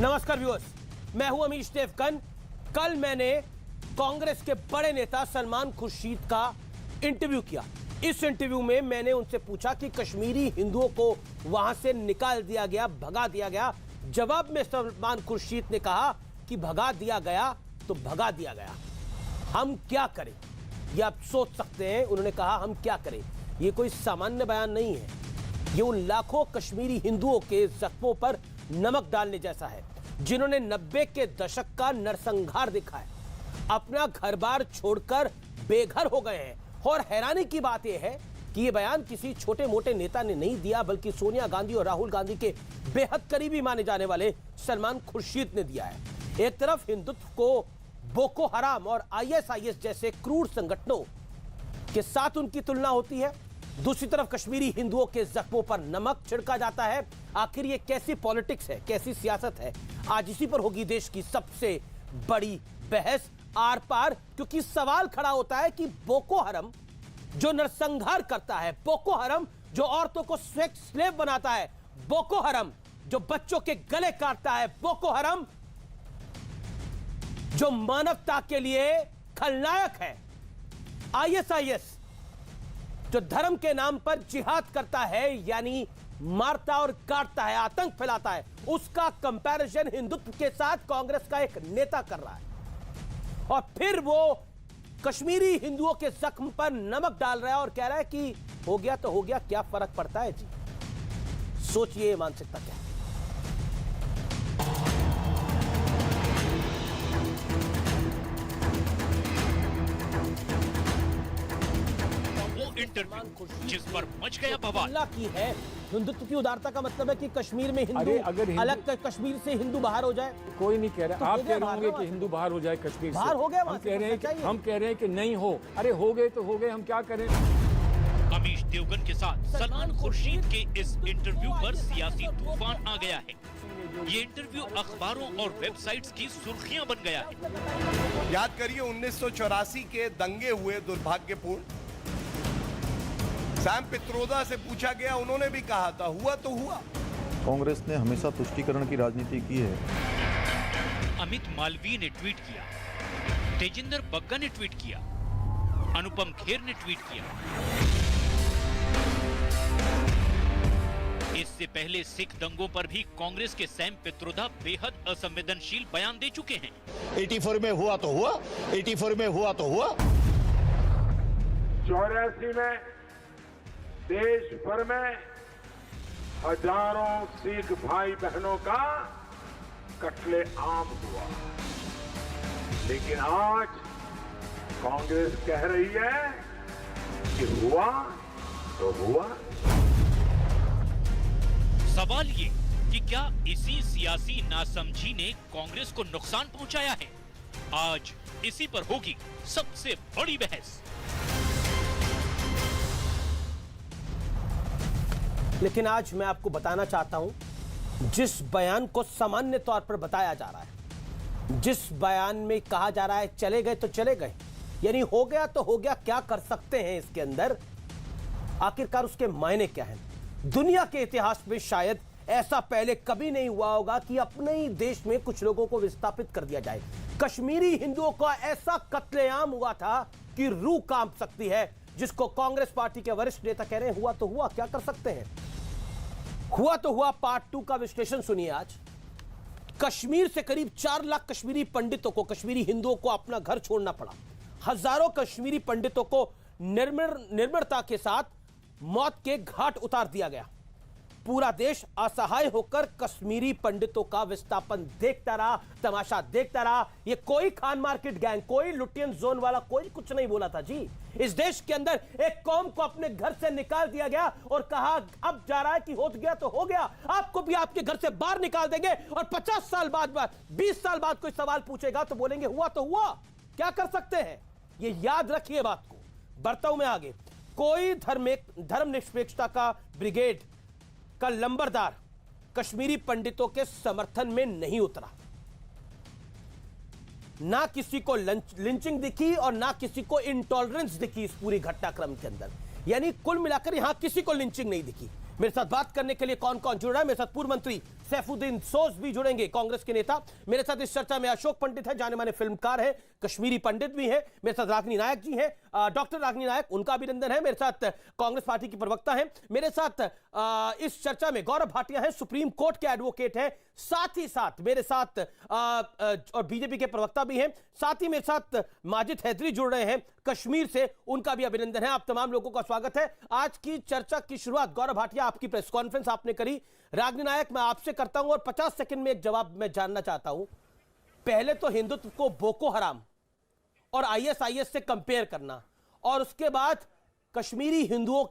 नमस्कार व्यूअर्स, मैं हूं अमीश देवगन। कल मैंने कांग्रेस के बड़े नेता सलमान खुर्शीद का इंटरव्यू किया। इस इंटरव्यू में मैंने उनसे पूछा कि कश्मीरी हिंदुओं को वहां से निकाल दिया गया, भगा दिया गया। जवाब में सलमान खुर्शीद ने कहा कि भगा दिया गया तो भगा दिया गया, हम क्या करें, ये आप सोच सकते हैं। उन्होंने कहा हम क्या करें। ये कोई सामान्य बयान नहीं है, ये उन लाखों कश्मीरी हिंदुओं के जख्मों पर नमक डालने जैसा है जिन्होंने 90 के दशक का नरसंहार देखा है, अपना घर बार छोड़कर बेघर हो गए हैं। और हैरानी की बात यह है कि यह बयान किसी छोटे मोटे नेता ने नहीं दिया, बल्कि सोनिया गांधी और राहुल गांधी के बेहद करीबी माने जाने वाले सलमान खुर्शीद ने दिया है। एक तरफ हिंदुत्व को बोको हराम और ISIS जैसे क्रूर संगठनों के साथ उनकी तुलना होती है, दूसरी तरफ कश्मीरी हिंदुओं के जख्मों पर नमक छिड़का जाता है। आखिर ये कैसी पॉलिटिक्स है, कैसी सियासत है? आज इसी पर होगी देश की सबसे बड़ी बहस आर पार, क्योंकि सवाल खड़ा होता है कि बोको हरम जो नरसंहार करता है, बोको हरम जो औरतों को सेक्स स्लेव बनाता है, बोको हरम जो बच्चों के गले काटता है, बोको हरम जो मानवता के लिए खलनायक है, ISIS जो धर्म के नाम पर जिहाद करता है, यानी मारता और काटता है, आतंक फैलाता है, उसका कंपैरिजन हिंदुत्व के साथ कांग्रेस का एक नेता कर रहा है। और फिर वो कश्मीरी हिंदुओं के जख्म पर नमक डाल रहा है और कह रहा है कि हो गया तो हो गया, क्या फर्क पड़ता है जी। सोचिए मानसिकता क्या है। इंटरव्यू जिस पर मच गया बवाल की है। हिंदुत्व की उदारता का मतलब है कि कश्मीर में हिंदू अलग, कश्मीर से हिंदू बाहर हो जाए। कोई नहीं कह रहा, तो आप कह रहे होंगे कि हिंदू बाहर हो जाए कश्मीर से, बाहर हो गया, हम कह रहे हैं कि नहीं हो। अरे हो गए तो हो गए, हम क्या करें। अमीश देवगन के साथ सलमान खुर्शीद के इस इंटरव्यू पर सियासी तूफान आ गया है। ये इंटरव्यू अखबारों और वेबसाइट्स की सुर्खियां बन गया है। याद करिए 1984 के दंगे हुए दुर्भाग्यपूर्ण। सैम पित्रोदा से पूछा गया, उन्होंने भी कहा था हुआ तो हुआ। कांग्रेस ने हमेशा तुष्टीकरण की राजनीति की है। अमित मालवीय ने ट्वीट किया, तेजिंदर बग्गा ने ट्वीट किया, अनुपम खेर ने ट्वीट किया। इससे पहले सिख दंगों पर भी कांग्रेस के सैम पित्रोदा बेहद असंवेदनशील बयान दे चुके हैं। 84 में हुआ तो हुआ, 84 में हुआ तो हुआ। 84 में देश भर में हजारों सिख भाई बहनों का कत्लेआम हुआ, लेकिन आज कांग्रेस कह रही है कि हुआ तो हुआ। सवाल ये कि क्या इसी सियासी नासमझी ने कांग्रेस को नुकसान पहुंचाया है? आज इसी पर होगी सबसे बड़ी बहस। लेकिन आज मैं आपको बताना चाहता हूं, जिस बयान को सामान्य तौर पर बताया जा रहा है, जिस बयान में कहा जा रहा है चले गए तो चले गए, यानी हो गया तो हो गया, क्या कर सकते हैं इसके अंदर, आखिरकार उसके मायने क्या हैं? दुनिया के इतिहास में शायद ऐसा पहले कभी नहीं हुआ होगा कि अपने ही देश में कुछ लोगों को विस्थापित कर दिया जाए। कश्मीरी हिंदुओं का ऐसा कत्लेआम हुआ था कि रूह कांप सकती है, जिसको कांग्रेस पार्टी के वरिष्ठ नेता कह रहे हैं हुआ तो हुआ, क्या कर सकते हैं। हुआ तो हुआ पार्ट 2 का विश्लेषण सुनिए। आज कश्मीर से करीब 4 लाख कश्मीरी पंडितों को, कश्मीरी हिंदुओं को अपना घर छोड़ना पड़ा। हजारों कश्मीरी पंडितों को निर्ममता के साथ मौत के घाट उतार दिया गया। पूरा देश असहाय होकर कश्मीरी पंडितों का विस्थापन देखता रहा, तमाशा देखता रहा। ये कोई खान मार्केट गैंग, कोई लुटियन जोन वाला कोई कुछ नहीं बोला था जी। इस देश के अंदर एक कौम को अपने घर से निकाल दिया गया और कहा अब जा रहा है कि हो गया तो हो गया, आपको भी आपके घर से बाहर निकाल देंगे। और 50 साल बाद, 20 साल बाद कोई सवाल पूछेगा तो बोलेंगे हुआ तो हुआ, क्या कर सकते हैं। ये याद रखिए बात को। बढ़ता हूं मैं आगे। कोई धर्मनिरपेक्षता का ब्रिगेड का लंबरदार कश्मीरी पंडितों के समर्थन में नहीं उतरा। ना किसी को लिंचिंग दिखी और ना किसी को इंटॉलरेंस दिखी इस पूरी घटनाक्रम के अंदर। यानी कुल मिलाकर यहां किसी को लिंचिंग नहीं दिखी। मेरे साथ बात करने के लिए कौन कौन जुड़ रहा है? मेरे साथ पूर्व मंत्री सैफुद्दीन सोज भी जुड़ेंगे, कांग्रेस के नेता। मेरे साथ इस चर्चा में अशोक पंडित है, जाने माने फिल्मकार है, कश्मीरी पंडित भी है। मेरे साथ रागिनी नायक जी हैं, डॉक्टर रागिनी नायक, उनका अभिनंदन है। मेरे साथ कांग्रेस पार्टी की प्रवक्ता हैं। मेरे साथ इस चर्चा में गौरव भाटिया हैं, सुप्रीम कोर्ट के एडवोकेट हैं। साथ ही साथ मेरे साथ और बीजेपी के प्रवक्ता भी हैं। साथ ही मेरे साथ माजिद हैदरी जुड़ रहे हैं कश्मीर से, उनका भी अभिनंदन है। आप तमाम लोगों का स्वागत है। आज की चर्चा की शुरुआत गौरव भाटिया, आपकी प्रेस कॉन्फ्रेंस आपने करी। रागिनी नायक, मैं आपसे करता हूं और 50 सेकंड में एक जवाब मैं जानना चाहता हूं। पहले तो हिंदुत्व को बोको हराम और आईएसआईएस से कंपेयर करना, और उसके बाद कश्मीरी हिंदुओं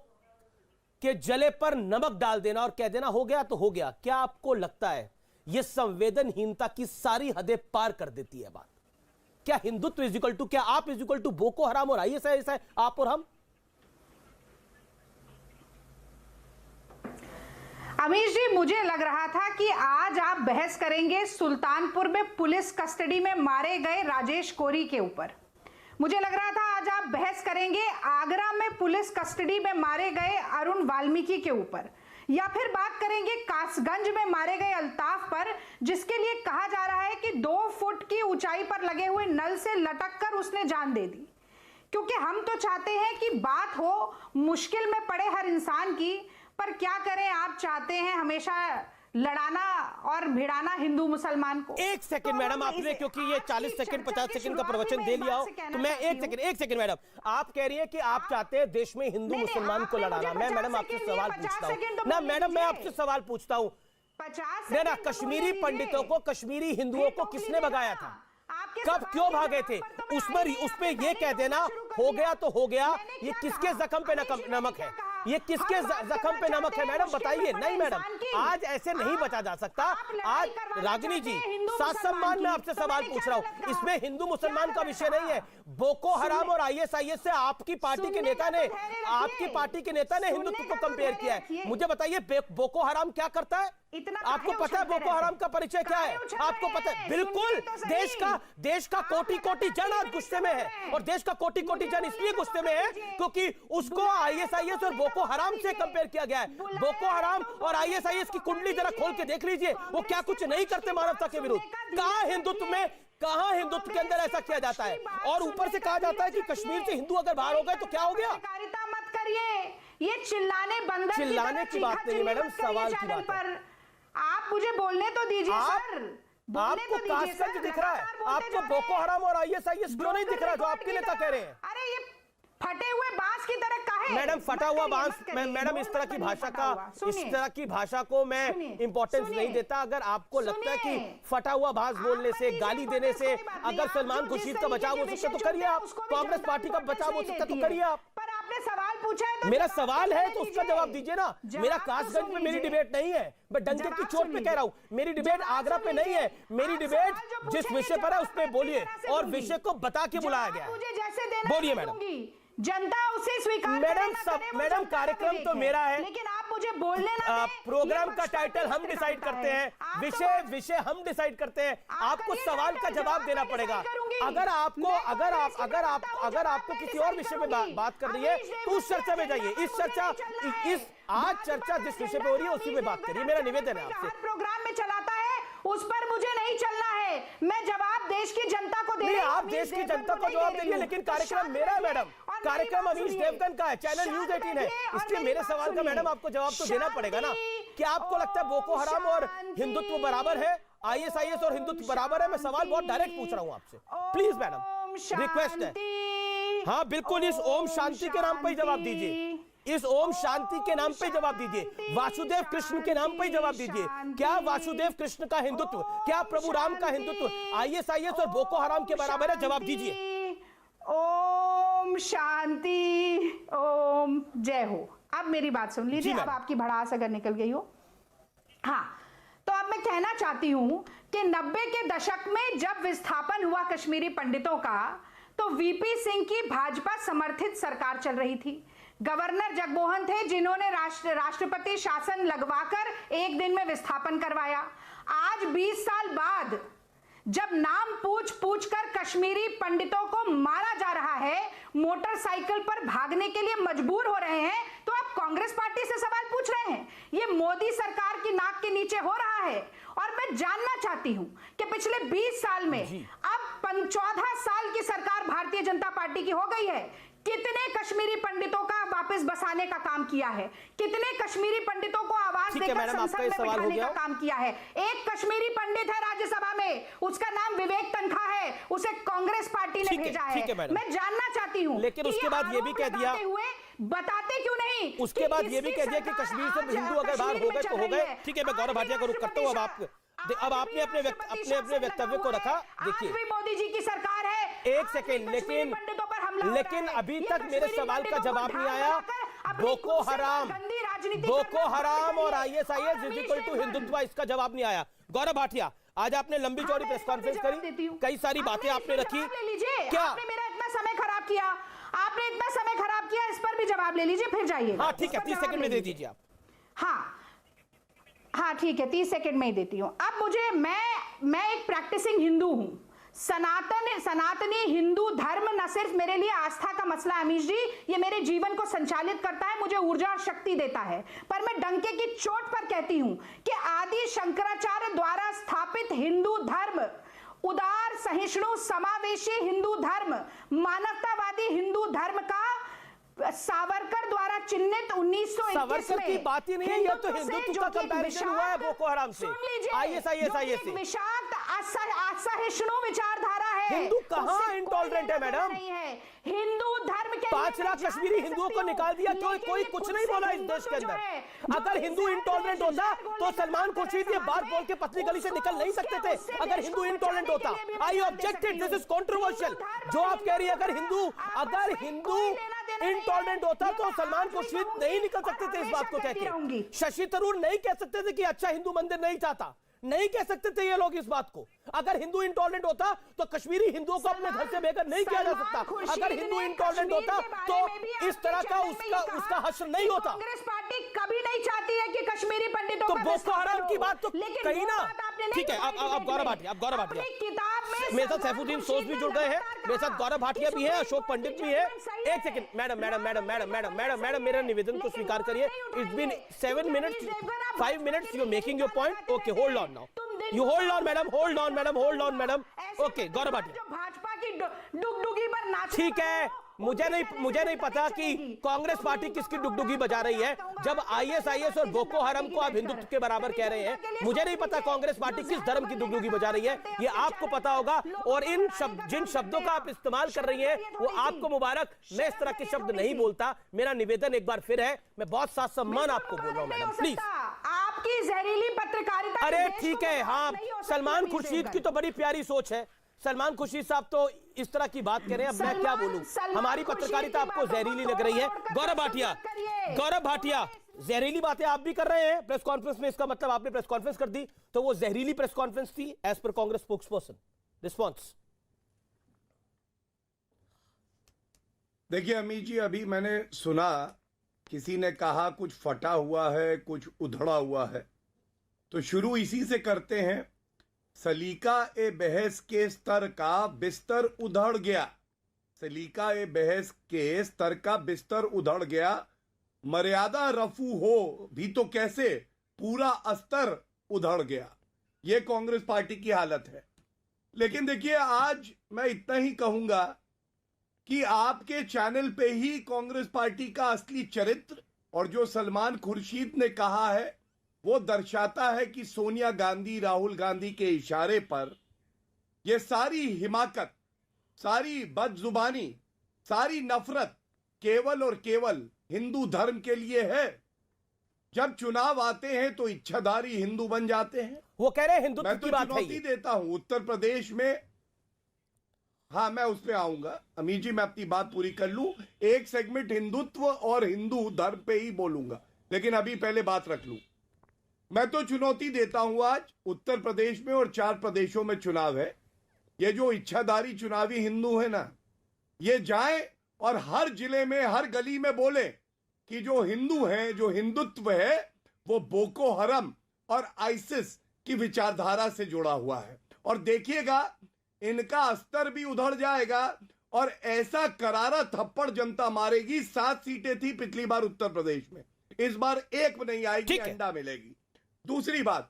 के जले पर नमक डाल देना और कह देना हो गया तो हो गया। क्या आपको लगता है यह संवेदनहीनता की सारी हदें पार कर देती है बात? क्या हिंदुत्व इज इक्वल टू, क्या आप is equal to Boko Haram और आईएसआईएस है, आप और हम? अमीश जी, मुझे लग रहा था कि आज आप बहस करेंगे सुल्तानपुर में पुलिस कस्टडी में मारे गए राजेश कोरी के ऊपर। मुझे लग रहा था आज आप बहस करेंगे आगरा में पुलिस कस्टडी में मारे गए अरुण वाल्मीकि के ऊपर, या फिर बात करेंगे कासगंज में मारे गए अल्ताफ पर, जिसके लिए कहा जा रहा है कि 2 फुट की ऊंचाई पर लगे हुए नल से लटक कर उसने जान दे दी। क्योंकि हम तो चाहते हैं कि बात हो मुश्किल में पड़े हर इंसान की, पर क्या करें, आप चाहते हैं हमेशा लड़ाना और भिड़ाना हिंदू मुसलमान को। एक सेकंड मैडम, आपने क्योंकि ये 40 सेकंड 50 सेकंड का प्रवचन दे लिया हो, तो मैं एक सेकंड मैडम, आप कह रही है कि आप चाहते हैं देश में हिंदू मुसलमान को लड़ाना। मैं मैडम आपसे सवाल पूछता हूँ ना, मैडम मैं आपसे सवाल पूछता हूँ ना, कश्मीरी पंडितों को, कश्मीरी हिंदुओं को किसने भगाया था? कब क्यों भागे थे? उसमें ये कह देना हो गया तो हो गया, ये किसके जख्म पे नमक है? ये किसके जख्म पे नमक है मैडम, बताइए। नहीं मैडम, आज ऐसे नहीं बचा जा सकता। आज रागिनी जी, साथ सम्मान में आपसे सवाल पूछ रहा हूं, इसमें हिंदू मुसलमान का विषय नहीं है। बोको हराम और आईएसआईएस से आपकी पार्टी के नेता ने हिंदुत्व को कंपेयर किया है। मुझे बताइए बोको हराम क्या करता है? आपको पता है बोको हराम का परिचय क्या है? आपको पता है? बिल्कुल। देश का कोटि जन आज गुस्से में है, और देश का कोटि जन इसलिए गुस्से में है क्योंकि उसको आईएसआईएस और बोको हराम से कंपेयर किया गया है। बोको हराम और आईएसआईएस की कुंडली जरा खोल के देख लीजिए, वो क्या कुछ नहीं करते मानवता के विरुद्ध। कहां हिंदुत्व के अंदर ऐसा किया जाता है? और ऊपर से कहा जाता है कि कश्मीर से हिंदू अगर बाहर हो गए तो क्या हो गया? मत करिए, ये चिल्लाने की बात नहीं मैडम, सवाल की बात है। आप मुझे बोलने तो दीजिए सर। आपको कासगंज दिख रहा है, आपको बोको हराम और आईएसआईएस क्यों नहीं दिख रहा जो आपके नेता कह रहे हैं? अरे ये फटे हुए बांस की तरह काहे? मैडम फटा हुआ बांस, मैडम इस तरह की भाषा को मैं इंपॉर्टेंस नहीं देता। अगर आपको लगता है कि फटा हुआ बांस बोलने से, गाली देने से अगर सलमान खुर्शीद का बचाव हो सकता तो करिए आप, कांग्रेस पार्टी का बचाव हो सकता तो करिए आप। पर आपने सवाल पूछा है तो मेरा सवाल है तो उसका जवाब दीजिए ना। मेरा कासगंज में मेरी डिबेट नहीं है, मैं डंके की चोट पे कह रहा हूं। मेरी डिबेट आगरा पे नहीं है, मेरी डिबेट जिस विषय पर है उस पे बोलिए, और विषय को बता के बुलाया गया है। बोलिए मैडम। जनता उसे स्वीकार मैडम कार्यक्रम तो मेरा है, लेकिन आप मुझे बोलने ना दें। प्रोग्राम का टाइटल हम डिसाइड करते हैं, विषय हम डिसाइड करते हैं। आपको सवाल का जवाब देना पड़ेगा। अगर आपको किसी और विषय में बात कर रही है तो उस चर्चा में जाइए। आज चर्चा जिस विषय पे हो रही है उसी में बात करिए, मेरा निवेदन है आपसे। प्रोग्राम में चलाता है उस पर मुझे नहीं चलना है, मैं जवाब देश की जनता को दे रही हूं। आप देश की जनता को जवाब देंगे, लेकिन कार्यक्रम मेरा है मैडम, कार्यक्रम अमीश देवगन का है, चैनल न्यूज 18 है, इसलिए मेरे सवाल का मैडम आपको जवाब तो देना पड़ेगा ना। क्या आपको लगता है बोको हराम और हिंदुत्व बराबर है, आईएसआईएस और हिंदुत्व बराबर है? मैं सवाल बहुत डायरेक्ट पूछ रहा हूं आपसे, प्लीज मैडम, रिक्वेस्ट है। हाँ बिल्कुल, इस ओम शांति के नाम पर ही जवाब दीजिए, इस ओम शांति के नाम पे जवाब दीजिए, वासुदेव कृष्ण के नाम पे जवाब दीजिए। क्या वासुदेव कृष्ण का हिंदुत्व, क्या प्रभु राम का हिंदुत्व आईएसआईएस और बोको हराम के बराबर है? जवाब दीजिए। ओम शांति, ओम जय हो। अब मेरी बात सुन लीजिए, अब आपकी भड़ास अगर निकल गई हो। हाँ, तो अब मैं कहना चाहती हूं कि 90 के दशक में जब विस्थापन हुआ कश्मीरी पंडितों का, तो वीपी सिंह की भाजपा समर्थित सरकार चल रही थी। गवर्नर जगमोहन थे जिन्होंने राष्ट्रपति शासन लगवाकर एक दिन में विस्थापन करवाया। आज 20 साल बाद जब नाम पूछ कर कश्मीरी पंडितों को मारा जा रहा है, मोटरसाइकिल पर भागने के लिए मजबूर हो रहे हैं, तो आप कांग्रेस पार्टी से सवाल पूछ रहे हैं। ये मोदी सरकार की नाक के नीचे हो रहा है। और मैं जानना चाहती हूं कि पिछले 20 साल में अब 14 साल की सरकार भारतीय जनता पार्टी की हो गई है, कितने कश्मीरी पंडितों का वापस बसाने का काम किया है, कितने कश्मीरी पंडितों को आवाज देकर संसद में बिठाने का काम किया है। एक कश्मीरी पंडित है राज्यसभा में, उसका नाम विवेक तनखा है, उसे कांग्रेस पार्टी ने भेजा है। मैं जानना चाहती हूँ, लेकिन उसके बाद ये भी कह दिया, बताते क्यों नहीं? उसके बाद ये भी कह दिया कि कश्मीर से हिंदू अगर बाहर हो गए तो हो गए। ठीक है, मैं गौरव भाटिया को रुक करता हूँ। अब आपने अपने वक्तव्य को रखा। देखिए, मोदी जी की सरकार है। एक सेकेंड, लेकिन अभी तक मेरे सवाल का जवाब नहीं आया। बोको हराम और ISIS is equal to Hindutva, इसका जवाब नहीं आया। गौरव भाटिया, आज आपने लंबी चौड़ी प्रेस कॉन्फ्रेंस करी, कई सारी बातें आपने रखी। क्या आपने मेरा इतना समय खराब किया? आपने इतना समय खराब किया, इस पर भी जवाब ले लीजिए, फिर जाइए। हाँ ठीक है, 30 सेकंड में दे दीजिए आप। हाँ ठीक है, 30 सेकंड में ही देती हूं। अब मुझे, मैं एक प्रैक्टिसिंग हिंदू हूं। सनातनी हिंदू धर्म न सिर्फ मेरे लिए आस्था का मसला है अमीश जी, ये मेरे जीवन को संचालित करता है, मुझे ऊर्जा और शक्ति देता है। पर मैं डंके की चोट पर कहती हूं कि आदि शंकराचार्य द्वारा स्थापित हिंदू धर्म, उदार सहिष्णु समावेशी हिंदू धर्म, मानवतावादी हिंदू धर्म का सावरकर द्वारा चिन्हित 1921 सावरकर की बात ही नहीं है, यह तो हिंदुत्व का कंपैरिजन हुआ है बोको हराम से, ISIS से। विषाक्त असहिष्णु विचारधारा है। हिंदू कहां इंटॉलरेंट है मैडम? नहीं है। हिंदू धर्म के 5 लाख कश्मीरी हिंदुओं को निकाल दिया, कोई कुछ नहीं बोला इस देश के अंदर। अगर हिंदू इंटॉलरेंट होता तो सलमान खुर्शीद ये बात बोल के पतली गली से निकल नहीं सकते थे। अगर हिंदू इंटॉलरेंट होता, आई ऑब्जेक्टेड, दिस इज कंट्रोवर्शियल जो आप कह रही है। अगर हिंदू इंटॉलरेंट होता तो सलमान खुर्शीद नहीं निकल सकते थे इस बात को कह के। शशि थरूर नहीं कह सकते थे कि अच्छा हिंदू मंदिर नहीं चाहता, नहीं कह सकते थे ये लोग इस बात को। अगर हिंदू इंटॉलरेंट होता तो कश्मीरी हिंदुओं को अपने घर से बेघर नहीं किया जा सकता। अगर हिंदू इंटॉलरेंट होता तो इस तरह का उसका हश्र नहीं होता। कांग्रेस पार्टी कभी नहीं चाहती है कि कश्मीरी पंडितों तो बोको हराम की बात तो कही ना। ठीक है, अब गौरव भाटिया, मेरे साथ सैफुद्दीन सोज भी जुड़ गए हैं, मेरे साथ गौरव भाटिया भी है, अशोक पंडित भी है। एक सेकंड, मैडम मेरा निवेदन को स्वीकार करिए। It's been 7 minutes 5 minutes, you are making your point. Okay, hold on now, you hold on madam. Okay, Gaurav Bhatia, Bhajpa की डुगडुगी पर नाच। ठीक है, मुझे नहीं पता कि कांग्रेस पार्टी किसकी डुगडुगी बजा रही है। जब ISIS और बोको हराम को आप हिंदुत्व के बराबर कह रहे हैं, मुझे नहीं पता कांग्रेस पार्टी किस धर्म की डुगडुगी बजा रही है, ये आपको पता होगा। और जिन शब्दों का आप इस्तेमाल कर रही हैं वो आपको मुबारक। मैं इस तरह के शब्द नहीं बोलता। मेरा निवेदन एक बार फिर है, मैं बहुत साथ सम्मान आपको बोल रहा हूं मैडम, प्लीज। आपकी जहरीली पत्रकारिता। अरे ठीक है, हाँ, सलमान खुर्शीद की तो बड़ी प्यारी सोच है। सलमान खुर्शीद साहब तो इस तरह की बात करें, अब मैं क्या बोलूं। हमारी पत्रकारिता आपको जहरीली लग रही है। गौरव भाटिया, जहरीली बातें आप भी कर रहे हैं प्रेस कॉन्फ्रेंस में, इसका मतलब आपने प्रेस कॉन्फ्रेंस कर दी तो वो जहरीली प्रेस कॉन्फ्रेंस थी as per Congress spokesperson. Response. देखिए अमीश जी, अभी मैंने सुना किसी ने कहा कुछ फटा हुआ है, कुछ उधड़ा हुआ है, तो शुरू इसी से करते हैं। सलीका ए बहस के स्तर का बिस्तर उधड़ गया। सलीका ए बहस के स्तर का बिस्तर उधड़ गया। मर्यादा रफू हो भी तो कैसे, पूरा अस्तर उधड़ गया। यह कांग्रेस पार्टी की हालत है। लेकिन देखिए, आज मैं इतना ही कहूंगा कि आपके चैनल पे ही कांग्रेस पार्टी का असली चरित्र और जो सलमान खुर्शीद ने कहा है वो दर्शाता है कि सोनिया गांधी, राहुल गांधी के इशारे पर ये सारी हिमाकत, सारी बदजुबानी, सारी नफरत केवल और केवल हिंदू धर्म के लिए है। जब चुनाव आते हैं तो इच्छाधारी हिंदू बन जाते हैं। वो कह रहे हैं हिंदुत्व की बात है। मैं तो चुनौती देता हूं उत्तर प्रदेश में। हाँ, मैं उस पर आऊंगा अमीर जी, मैं अपनी बात पूरी कर लूं। एक सेगमेंट हिंदुत्व और हिंदू धर्म पे ही बोलूंगा, लेकिन अभी पहले बात रख लूं। मैं तो चुनौती देता हूं, आज उत्तर प्रदेश में और 4 प्रदेशों में चुनाव है। ये जो इच्छाधारी चुनावी हिंदू है ना, ये जाए और हर जिले में, हर गली में बोले कि जो हिंदू हैं, जो हिंदुत्व है वो बोको हराम और आइसिस की विचारधारा से जुड़ा हुआ है। और देखिएगा, इनका अस्तर भी उधड़ जाएगा और ऐसा करारा थप्पड़ जनता मारेगी। 7 सीटें थी पिछली बार उत्तर प्रदेश में, इस बार 1 नहीं आएगी, अंडा मिलेगी। दूसरी बात,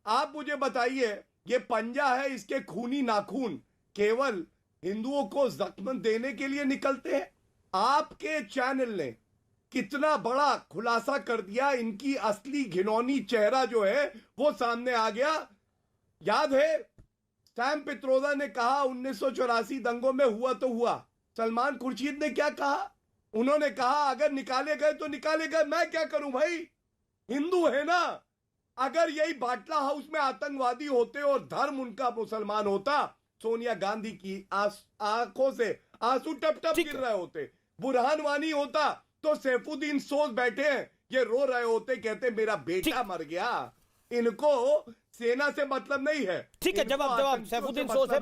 आप मुझे बताइए, ये पंजा है, इसके खूनी नाखून केवल हिंदुओं को जख्म देने के लिए निकलते हैं? आपके चैनल ने कितना बड़ा खुलासा कर दिया, इनकी असली घिनौनी चेहरा जो है वो सामने आ गया। याद है सैम पित्रोदा ने कहा 1984 दंगों में हुआ तो हुआ। सलमान खुर्शीद ने क्या कहा? उन्होंने कहा अगर निकाले गए तो निकाले गए, मैं क्या करूं भाई, हिंदू है ना। अगर यही बाटला हाउस में आतंकवादी होते और धर्म उनका मुसलमान होता, सोनिया गांधी की आंखों से आंसू टप टप गिर रहे होते। बुरहान वानी होता तो सैफुद्दीन सोज बैठे हैं, ये रो रहे होते, कहते मेरा बेटा मर गया। इनको सेना से मतलब नहीं है। ठीक है, जवाब सैफुद्दीन सोज है,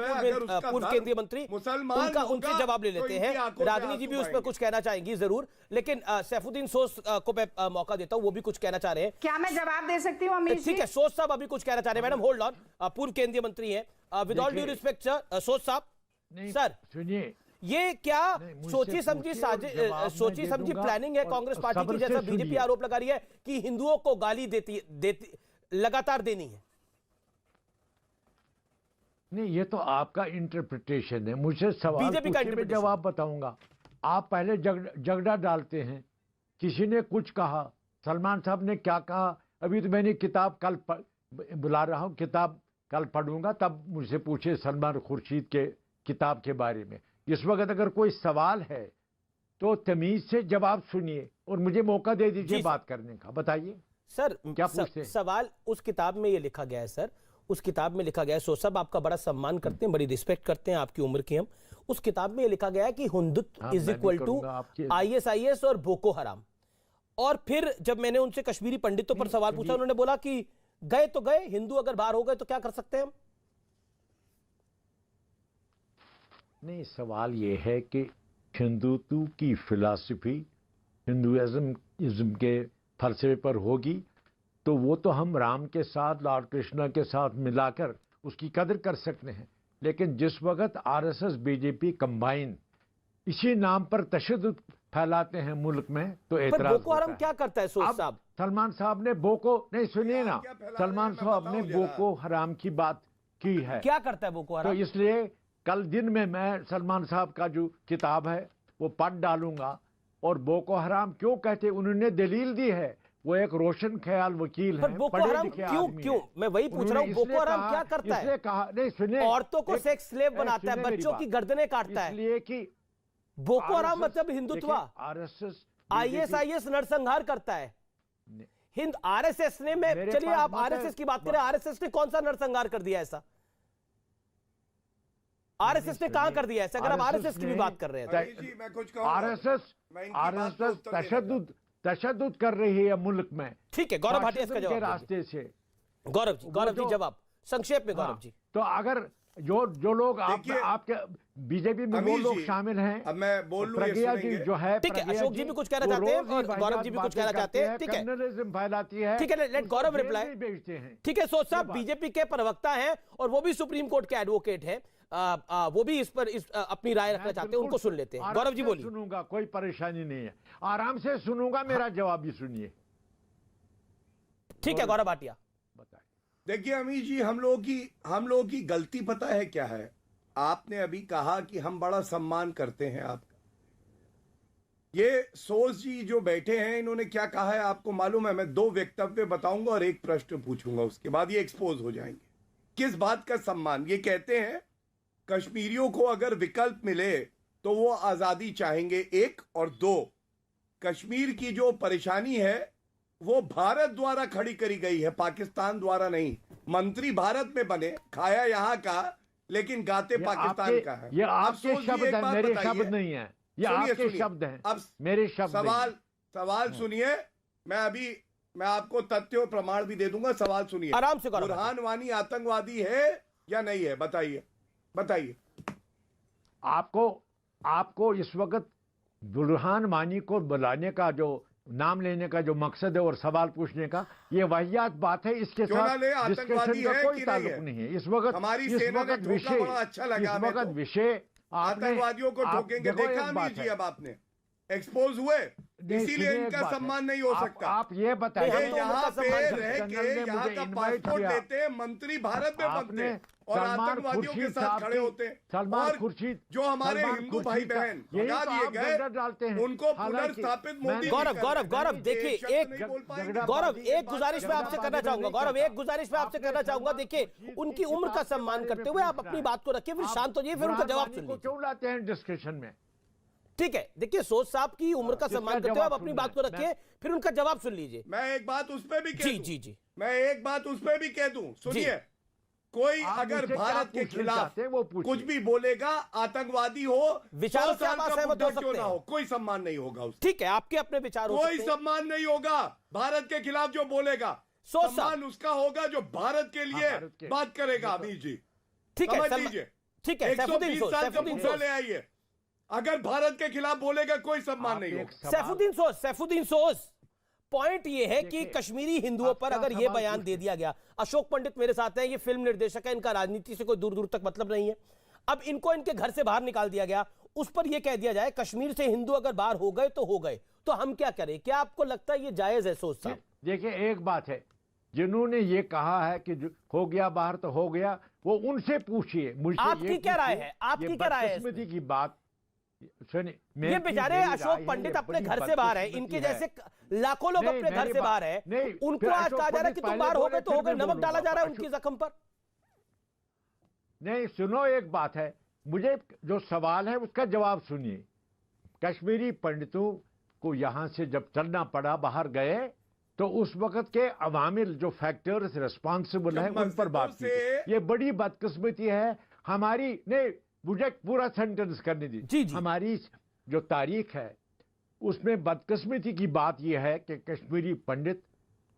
पूर्व केंद्रीय मंत्री, उनसे जवाब ले लेते हैं। रागिनी जी भी उस पर कुछ कहना चाहेंगी जरूर, लेकिन सैफुद्दीन सोज को मैं मौका देता हूं, वो भी कुछ कहना चाह रहे हैं। क्या मैं जवाब दे सकती हूँ अमीश जी? ठीक है, सोज साहब अभी कुछ कहना चाह रहे हैं। मैडम होल्ड ऑन, पूर्व केंद्रीय मंत्री हैं, with all due respect sir, Soz साहब सर सुनिए, ये क्या सोची समझी प्लानिंग है कांग्रेस पार्टी की, जैसा बीजेपी आरोप लगा रही है कि हिंदुओं को गाली देती लगातार देनी है? नहीं, ये तो आपका इंटरप्रिटेशन है। मुझे सवाल बीजेपी का पूछिए, मैं जवाब बताऊंगा। आप पहले झगड़ा डालते हैं, किसी ने कुछ कहा, सलमान साहब ने क्या कहा। अभी तो मैंने किताब कल बुला रहा हूँ, किताब कल पढ़ूंगा, तब मुझसे पूछे सलमान खुर्शीद के किताब के बारे में। इस वक्त अगर कोई सवाल है तो तमीज से जवाब सुनिए और मुझे मौका दे दीजिए बात करने का। बताइए सर, क्या पूछते? सवाल उस किताब में ये लिखा गया है सर, उस किताब में लिखा गया है, सो सब आपका बड़ा सम्मान करते हैं, बड़ी रिस्पेक्ट करते हैं आपकी उम्र की हम। उस किताब में ये लिखा गया है कि Hindutva is equal to ISIS और बोको हराम। और फिर जब मैंने उनसे कश्मीरी पंडितों पर सवाल पूछा, उन्होंने बोला कि गए तो गए, हिंदू अगर बाहर हो गए तो क्या कर सकते हैं हम? नहीं, सवाल ये है कि हिंदुत्व की फिलॉसफी हिंदुइज्म के फलसफे पर होगी तो वो तो हम राम के साथ, लॉर्ड कृष्णा के साथ मिलाकर उसकी कदर कर सकते हैं। लेकिन जिस वक्त RSS बीजेपी कंबाइन इसी नाम पर तशद्दुद फैलाते हैं मुल्क में, तो एतराज बोको हराम क्या करता है सोच साहब? सलमान साहब ने नहीं सुनिए ना, सलमान साहब ने बोको हराम की बात की है। क्या करता है बोको हराम? तो इसलिए कल दिन में मैं सलमान साहब का जो किताब है वो पढ़ डालूंगा। और बोको हराम क्यों कहते, उन्होंने दलील दी है, वो एक रोशन ख्याल वकील है, बोको हराम क्यों? मैं वही पूछ रहा हूँ, बोको हराम क्या करता है? कहा नहीं, सुनिए, औरतों को सेक्स स्लेव बनाता है, बच्चों की गर्दनें काटता है। इसलिए कि बोको हराम मतलब हिंदुत्व, ISIS नरसंहार करता है। हिंद RSS ने, मैं चलिए आप RSS की बात करें, RSS ने कौन सा नरसंहार कर दिया ऐसा? RSS ने कहां कर दिया ऐसा? अगर आप RSS की भी बात कर रहे हैं, RSS तशद्दुद कर रही है मुल्क में। ठीक है, गौरव भाटिया इसका जवाब रास्ते से। गौरव जी जवाब संक्षेप में। गौरव जी, तो अगर जो लोग आपके बीजेपी में वो लोग शामिल हैं, अब मैं बोल लूं, प्रज्ञा जी जो है, ठीक है, अशोक जी भी कुछ कहना चाहते हैं और गौरव जी भी कुछ कहना चाहते हैं। ठीक है, फैलाती है, ठीक है, लेट गौरव रिप्लाई। बेचते हैं। ठीक है, सोच साहब बीजेपी के प्रवक्ता हैं और वो भी सुप्रीम कोर्ट के एडवोकेट हैं, वो भी इस पर अपनी राय रखना चाहते हैं, उनको सुन लेते हैं। गौरव जी बोलिए। सुनूंगा, कोई परेशानी नहीं है, आराम से सुनूंगा, मेरा जवाब भी सुनिए। ठीक है, गौरव भाटिया बताइए। देखिए अमीश जी, हम लोगों की गलती पता है क्या है? आपने अभी कहा कि हम बड़ा सम्मान करते हैं आपका। ये सोज जी जो बैठे हैं, इन्होंने क्या कहा है आपको मालूम है? मैं 2 वक्तव्य बताऊंगा और 1 प्रश्न पूछूंगा, उसके बाद ये एक्सपोज हो जाएंगे। किस बात का सम्मान? ये कहते हैं कश्मीरियों को अगर विकल्प मिले तो वो आजादी चाहेंगे, 1, और 2, कश्मीर की जो परेशानी है वो भारत द्वारा खड़ी करी गई है, पाकिस्तान द्वारा नहीं। मंत्री भारत में बने, खाया यहाँ का, लेकिन गाते पाकिस्तान का है। ये आपके शब्द हैं, मेरे शब्द नहीं है, ये आपके शब्द हैं। अब मेरे शब्द सवाल सुनिए, मैं आपको तथ्य और प्रमाण भी दे दूंगा। सवाल सुनिए आराम से। बुरहान वानी आतंकवादी है या नहीं है? बताइए। आपको इस वक्त बुरहान वानी को बुलाने का, जो नाम लेने का जो मकसद है और सवाल पूछने का, ये वाहियात बात है। इसके साथ डिस्कशन का कोई ताल्लुक नहीं है। इस वक्त हमारी सेना ने ठोका, बड़ा अच्छा लगा। विषय आतंकवादियों को ठोकेंगे, देखा अमीर जी? अब आपने एक्सपोज हुए, नहीं, इसीलिए सुनिए एक इनका बात है। सम्मान नहीं हो सकता। आप ये बताइए, हम ये तो यहाँ उनका पे सम्मान रह करते के हैं। यहाँ मुझे का इनवाइट पासपोर्ट किया। लेते हैं, मंत्री भारत में बनते हैं और सलमान आतंकवादियों के खुर्शीद साथ साहब खड़े की- होते हैं। सलमान और खुर्शीद जो हमारे सलमान हिंदू भाई खुर्शीद का- बहन यही भगा तो दिए आप गए, झगड़ा डालते हैं। उनको हालांकि पुनर्स्थापित मैं- मोदी गौरव जी गौरव कर गौरव रहे हैं। देखिए, शब्द एक नहीं बोल पाएंगे। झगड़ा- गौरव बाजी एक के गुजारिश मैं बाद आपसे जगह करना बाजी चाहूंगा, नहीं गौरव करता। एक गुजारिश मैं आपसे आपने करना चाहूंगा, सलमान देखिए खुर्शीद उनकी की उम्र का किताब के सम्मान बारे करते में हुए आप पूछ अपनी रहा बात को रखिए, फिर आप शांत हो जाइए, फिर उनका जवाब बुरहान सुन वानी को लीजिए। क्यों लाते हैं डिस्कशन में? ठीक है, देखिए सोच साहब की उम्र का किसका सम्मान करते हुए जवाब आप अपनी सुनना बात को है? रखिए, फिर उनका जवाब सुन लीजिए। मैं एक बात उस पे भी कह जी दूं। जी जी मैं एक बात उस पे भी कह दूं, सुनिए, कोई आप अगर मुझसे क्या भारत के पूछना खिलाफ चाहते हैं वो पूछिए। कुछ भी बोलेगा, आतंकवादी हो, विचारों 100 से आप साल का असहमत बुड्ढा हो क्यों सकते ना हैं। हो, कोई सम्मान नहीं होगा उसका। ठीक है, आपके अपने विचार हो कोई सकते हैं। सम्मान नहीं होगा भारत के खिलाफ जो बोलेगा। सोच सम्मान उसका होगा जो भारत के लिए भारत के- बात करेगा। अमीर जी ठीक है, समझ सलमान- लीजिए, ठीक है, 120 साल का सैफुद्दीन मुद्दा सोज ले आइए, अगर भारत के खिलाफ बोलेगा कोई सम्मान नहीं होगा। सैफुद्दीन सोज पॉइंट ये है कि कश्मीरी हिंदुओं पर आपका अगर ये सवाल बयान पूछिए। दे दिया गया, अशोक पंडित मेरे साथ हैं, ये फिल्म निर्देशक है, इनका राजनीति से कोई दूर दूर तक मतलब नहीं है, अब इनको इनके घर से बाहर निकाल दिया गया, उस पर यह कह दिया जाए कश्मीर से हिंदू अगर बाहर हो गए तो हो गए, तो हम क्या करें? क्या आपको लगता है ये जायज है? सोच साहब देखिए एक बात है, जिन्होंने ये कहा है कि हो गया बाहर तो हो गया, वो उनसे पूछिए, मुझसे आपकी ये क्या राय पूछिए, है? आपकी ये क्या राय है बदकिस्मती की बात सुनिए, ये मेरी बेचारे मेरी राय अशोक है, पंडित ये अपने बड़ी घर से बाहर है, बदकिस्मती इनके है। जैसे लाखों लोग नहीं, अपने घर मेरी से बात- बाहर है, नहीं, उनको फिर आज अशोक कहा जा रहा है कि पंडित तुम बाहर हो पहले गए तो हो बोले, गए, फिर नमक मैं डाला जा रहा है बोलूंगा। उनकी जख्म पर। नहीं सुनो, एक बात है, मुझे जो सवाल है उसका जवाब सुनिए। कश्मीरी पंडितों को यहां से जब चलना पड़ा, बाहर गए, तो उस वक्त के अवामिल जो फैक्टर्स रिस्पॉन्सिबल है उन पर बात की थी। ये बड़ी बदकिस्मती है हमारी। नहीं, मुझे पूरा सेंटेंस करने जी, दी। जी। हमारी जो तारीख है उसमें बदकिस्मती की बात यह है कि कश्मीरी पंडित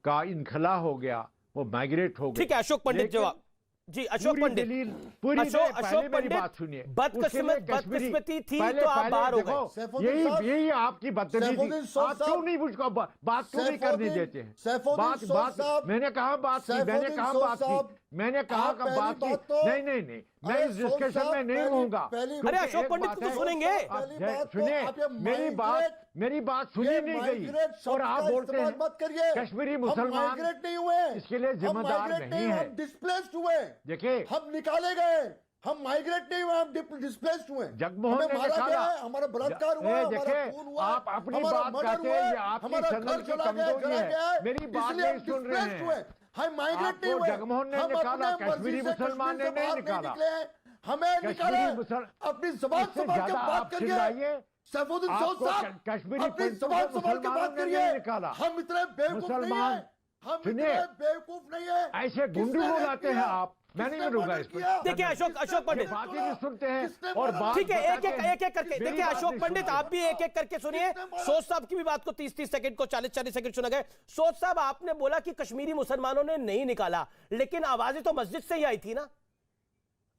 का इनखला हो गया, वो माइग्रेट हो गए। ठीक है, अशोक पंडित लेकिन जवाब जी, अशोक पूरी पंडित दलील पूरी अशोक नहीं, पहले मेरी पंडित, बात सुनिए। बदकिस्मती थी तो आप बाहर हो गए। सैफुद्दीन साहब, यही आपकी बदतमीजी। सैफुद्दीन सोज आप क्यों साहब, नहीं मुझको बात क्यों नहीं करने सैफुद्दीन- देते हैं? सैफुद्दीन बात सोज बात साहब, मैंने कहा बात की, मैंने सैफुद्दीन कहा सोज बात साहब, की, मैंने कहा आप का पहली बात बात की। तो- नहीं नहीं नहीं, मैं अरे इस सोज डिस्कशन साहब, में नहीं पहली- रहूंगा। पहली- क्योंकि अरे अशोक एक पंडित बात को तो है- सुनेंगे। पहली बात तो सुनिए, आप ये मेरी बात सुनी ये नहीं गई, माइग्रेट शब्द और आप का बोलते इस्तेमाल मत हैं करिए। कश्मीरी हम मुसलमान माइग्रेट नहीं हुए, इसके लिए हम जिम्मेदार माइग्रेट नहीं हुए, है। हम डिस्प्लेस्ड हुए। देखिए, हम निकाले गए, हम माइग्रेट नहीं हुए, हम डिस्प्लेस्ड हुए। जगमोहन हमें ने मारा निकाला। गया, हमारा बलात्कार हुआ, ए, हमारा देखिए, खून हुआ, आप अपनी हमारा बात मर्डर कहते हैं, हुआ, ये आपकी हमारा चैनल घर की चला गया, कमजोरी जला है। गया, मेरी बात इसलिए हम नहीं सुन रहे डिस्प्लेस्ड हैं। हुए, हम माइग्रेट नहीं आपको हुए। जगमोहन ने हम निकाला, अपने मर्जी कश्मीरी से मुसलमान ने कश्मीर से नहीं बाहर निकाला। निकले हैं। हमें निकाले। अपनी जबान इससे संभाल के ज्यादा बात आप करिए। चिल्लाइए। सैफुद्दीन सोज आपको साहब, कश्मीरी अपनी पंडितों जबान को संभाल के मुसलमानों बात ने करिए। नहीं निकाला। हम इतने बेवकूफ नहीं मुसलमान, है, हम सुनिए, इतने बेवकूफ नहीं है। ऐसे गुंडू किसने को रेप लाते हैं किया? आप। मैं नहीं किसने मिलूंगा मर्डर इस पर। किया? देखिए अशोक पंडित, बात ही नहीं सुनते हैं किसने और मारा? बात ठीक है, एक बताते हैं। एक करके मेरी देखिए बात अशोक नहीं पंडित, सुनते। आप भी एक एक करके सुनिए। सोच साहब की भी बात को 30-30 सेकंड को 40-40 सेकंड सुना गए। सोच साहब, आपने बोला कि कश्मीरी मुसलमानों ने नहीं निकाला, लेकिन आवाजें तो मस्जिद से ही आई थी ना,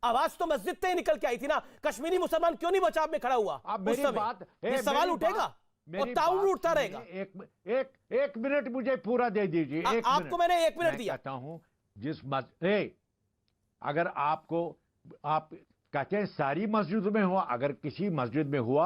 आवाज तो मस्जिद से ही निकल के आई थी ना। कश्मीरी मुसलमान क्यों नहीं बचाव में खड़ा हुआ? आप उस मेरी समय बात, ये सवाल उठेगा और ताउन उठता रहेगा। एक मिनट मुझे पूरा दे दीजिए। आपको मैंने 1 मिनट दिया। कहता हूं अगर आपको, आप कहते हैं सारी मस्जिद में हुआ, अगर किसी मस्जिद में हुआ,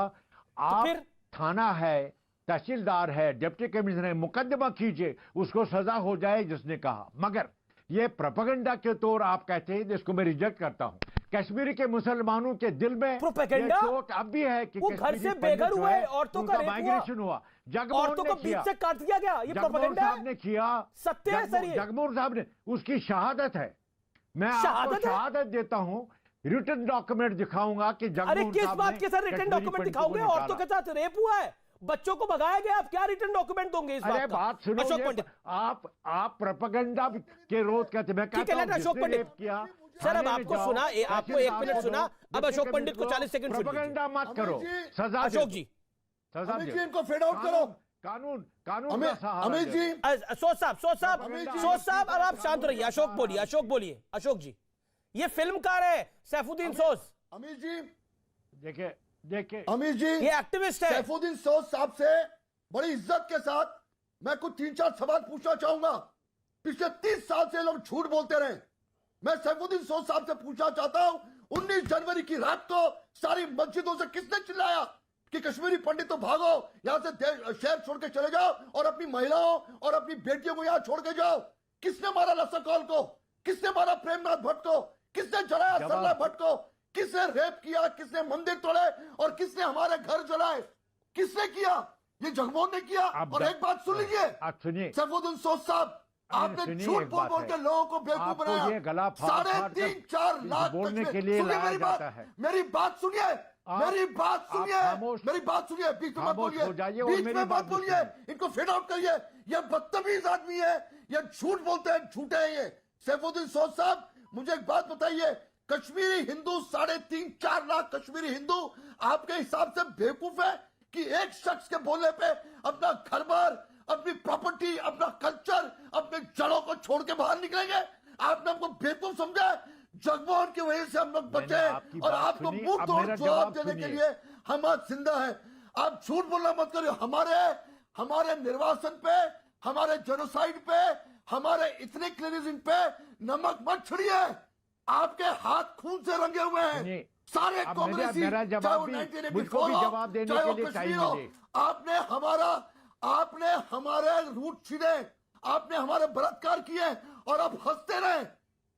आप फिर? थाना है, तहसीलदार है, डिप्टी कमिश्नर है, मुकदमा कीजिए, उसको सजा हो जाए जिसने कहा। मगर ये प्रोपेगेंडा के तौर आप कहते हैं, जिसको मैं रिजेक्ट करता हूं। कश्मीर के मुसलमानों के दिल में प्रोपेगेंडा? ये चोट अब भी है कि वो घर कश्मीरी से पंडित बेघर जो हुए, है, औरतों का उनका रेप हुआ, माइग्रेशन हुआ। जगमोहन औरतों ने को बीच किया, से काट दिया गया, ये जगमोहन प्रोपेगेंडा साहब ने किया, सत्य है सर ये। जगमोहन साहब ने, उसकी शहादत है। मैं शहादत आपको है? शहादत देता हूं, रिटन डॉक्यूमेंट दिखाऊंगा कि अरे जगमोहन किस साहब बात ने के सर रिटर्न कश्मीरी डॉक्यूमेंट पंडितों को दिखाओगे? निकाला। औरतों के साथ रेप हुआ है, बच्चों को भगाया गया, आप क्या रिटर्न डॉक्यूमेंट दोगे इस अरे बात का? बात सुनो, अशोक ये पंडित, आप प्रोपेगेंडा के रोध कहते, मैं ठीक है, कहता हूं लेट अशोक जिसने पंडित। रेप किया, सर, अब थाने में आपको जाओ, सुना, आपको 1 मिनट तहसीलदार सुना, को, अब अशोक पंडित को 40 सेकंड सुन लीजिए। प्रोपेगेंडा मत करो, अमित जी, सजा अशोक दे, जी, सजा अमित दे। जी, इनको फेड आउट करो। कानून कानून अमित का सहारा अमित दे। जी, सोच साहब, अमित जी, सोच साहब, अब आप शांत रहिए। अशोक बोलिए। अशोक जी, ये फिल्मकार है सैफुद्दीन सोज, अमित जी, देखिए अमित जी, ये एक्टिविस्ट है। सैफुद्दीन सोज साहब से बड़ी इज्जत के साथ मैं कुछ 3-4 सवाल पूछना चाहूंगा। पिछले 30 साल से लोग झूठ बोलते रहे। मैं सैफुद्दीन सोज साहब से पूछना चाहता हूं, 19 जनवरी की रात को सारी मस्जिदों से किसने चिल्लाया? कि कश्मीरी पंडित तो भागो यहां से शहर छोड़ के चले जाओ और अपनी महिलाओं और अपनी बेटियों को यहां छोड़ के जाओ। किसने मारा लसकौल को? किसने मारा प्रेमनाथ भट्ट को? किसने जलाया सरला भट्ट को? किसने रेप किया? किसने मंदिर तोड़े और किसने हमारे घर जलाए? किसने किया? ये जगमोहन ने किया। और एक बात सुन लीजिए, आप सुनिए सैफुद्दीन सोज साहब, आपने झूठ बोल बोल के लोगों को बेवकूफ बनाया। 3.5-4 लाख बोलने के लिए लाया जाता है। मेरी बात सुनिए, मेरी बात सुनिए, मेरी बात सुनिए, बीच में मत बोलिए, बीच में मत बोलिए, इनको फेड आउट करिए। ये बदतमीज आदमी है, ये झूठ बोलते हैं, झूठे हैं ये। सैफुद्दीन सोज साहब, मुझे एक बात बताइए, कश्मीरी हिंदू 3.5-4 लाख कश्मीरी हिंदू आपके हिसाब से बेवकूफ है कि एक शख्स के बोलने पे अपना घर बार, अपनी प्रॉपर्टी, अपना कल्चर, अपने जड़ों को छोड़ के बाहर निकलेंगे? आपने हमको बेवकूफ समझा? जगमोहन की वजह से हम लोग बचे और आपको मुंह तोड़ जवाब देने के लिए हम आज जिंदा हैं। आप झूठ बोलना मत करिए। हमारे निर्वासन पे, हमारे जेनोसाइड पे, हमारे इतने क्लिनिज्म पे नमक मत छिड़िए। आपके हाथ खून से रंगे हुए हैं सारे कांग्रेसी, चाहे वो 1984 हो, चाहे वो कश्मीर हो। आपने हमारे रूट छीने, आपने हमारे बलात्कार किए और आप हंसते रहे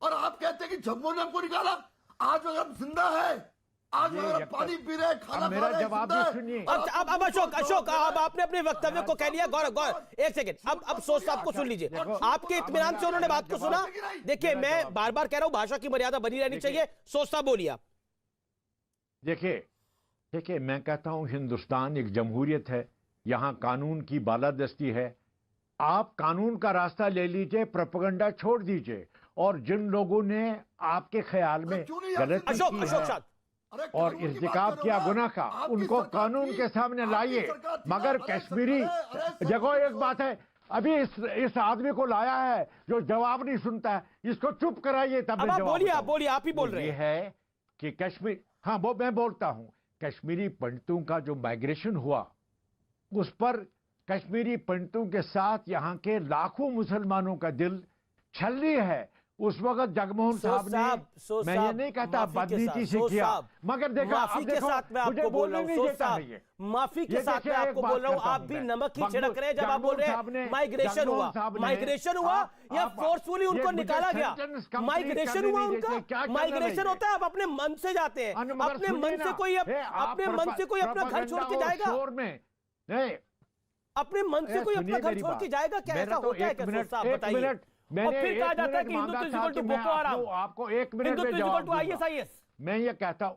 और आप कहते हैं कि जम्मू ने हमको निकाला। आज अगर हम जिंदा है, आज अगर हम पानी पी रहे, खाना खा रहे, अब अशोक अब आपने अपने वक्तव्य को कह लिया। गौरव एक सेकंड, अब सोच साहब को सुन लीजिए। आपके इत्मीनान से उन्होंने बात को सुना। देखिए, मैं बार बार कह रहा हूं, भाषा की मर्यादा बनी रहनी चाहिए। सोच साहब बोलिए आप। देखिए मैं कहता हूं हिंदुस्तान एक जमहूरियत है, यहां कानून की बालादस्ती है। आप कानून का रास्ता ले लीजिए, प्रोपेगेंडा छोड़ दीजिए। और जिन लोगों ने आपके ख्याल में गलती की है और इर्तिकाब किया गुनाह का, उनको कानून के सामने लाइए। मगर कश्मीरी देखो, एक बात है, अभी इस आदमी को लाया है जो जवाब नहीं सुनता है, इसको चुप कराइए तब बोलिए, आप ही बोल रहे हैं। ये है कि कश्मीर, हाँ वो मैं बोलता हूं, कश्मीरी पंडितों का जो माइग्रेशन हुआ, उस पर कश्मीरी पंडितों के साथ यहाँ के लाखों मुसलमानों का दिल छल्ली है। उस वक्त जगमोहन साहब ने, मैं ये नहीं कहता बदनीति से किया, मगर देखा माफी के साथ मैं आपको बोल रहा हूँ, माफी के साथ मैं आपको बोल रहा हूँ, आप भी नमक ही छिड़क रहे हैं जब आप बोल रहे हैं माइग्रेशन हुआ या फोर्सफुली उनको निकाला गया। माइग्रेशन हुआ उनका, माइग्रेशन होता है आप अपने मन से जाते हैं। अपने मन से कोई अपना घर छोड़ के जाएगा? अपने मन से कोई अपना घर छोड़ के जाएगा? क्या ऐसा होता है? क्या साहब बताइए। और फिर कहा जाता है कि Hindutva is equal to Boko Haram, आपको 1 मिनट में जवाब दूंगा। ISIS। मैं ये कहता हूं,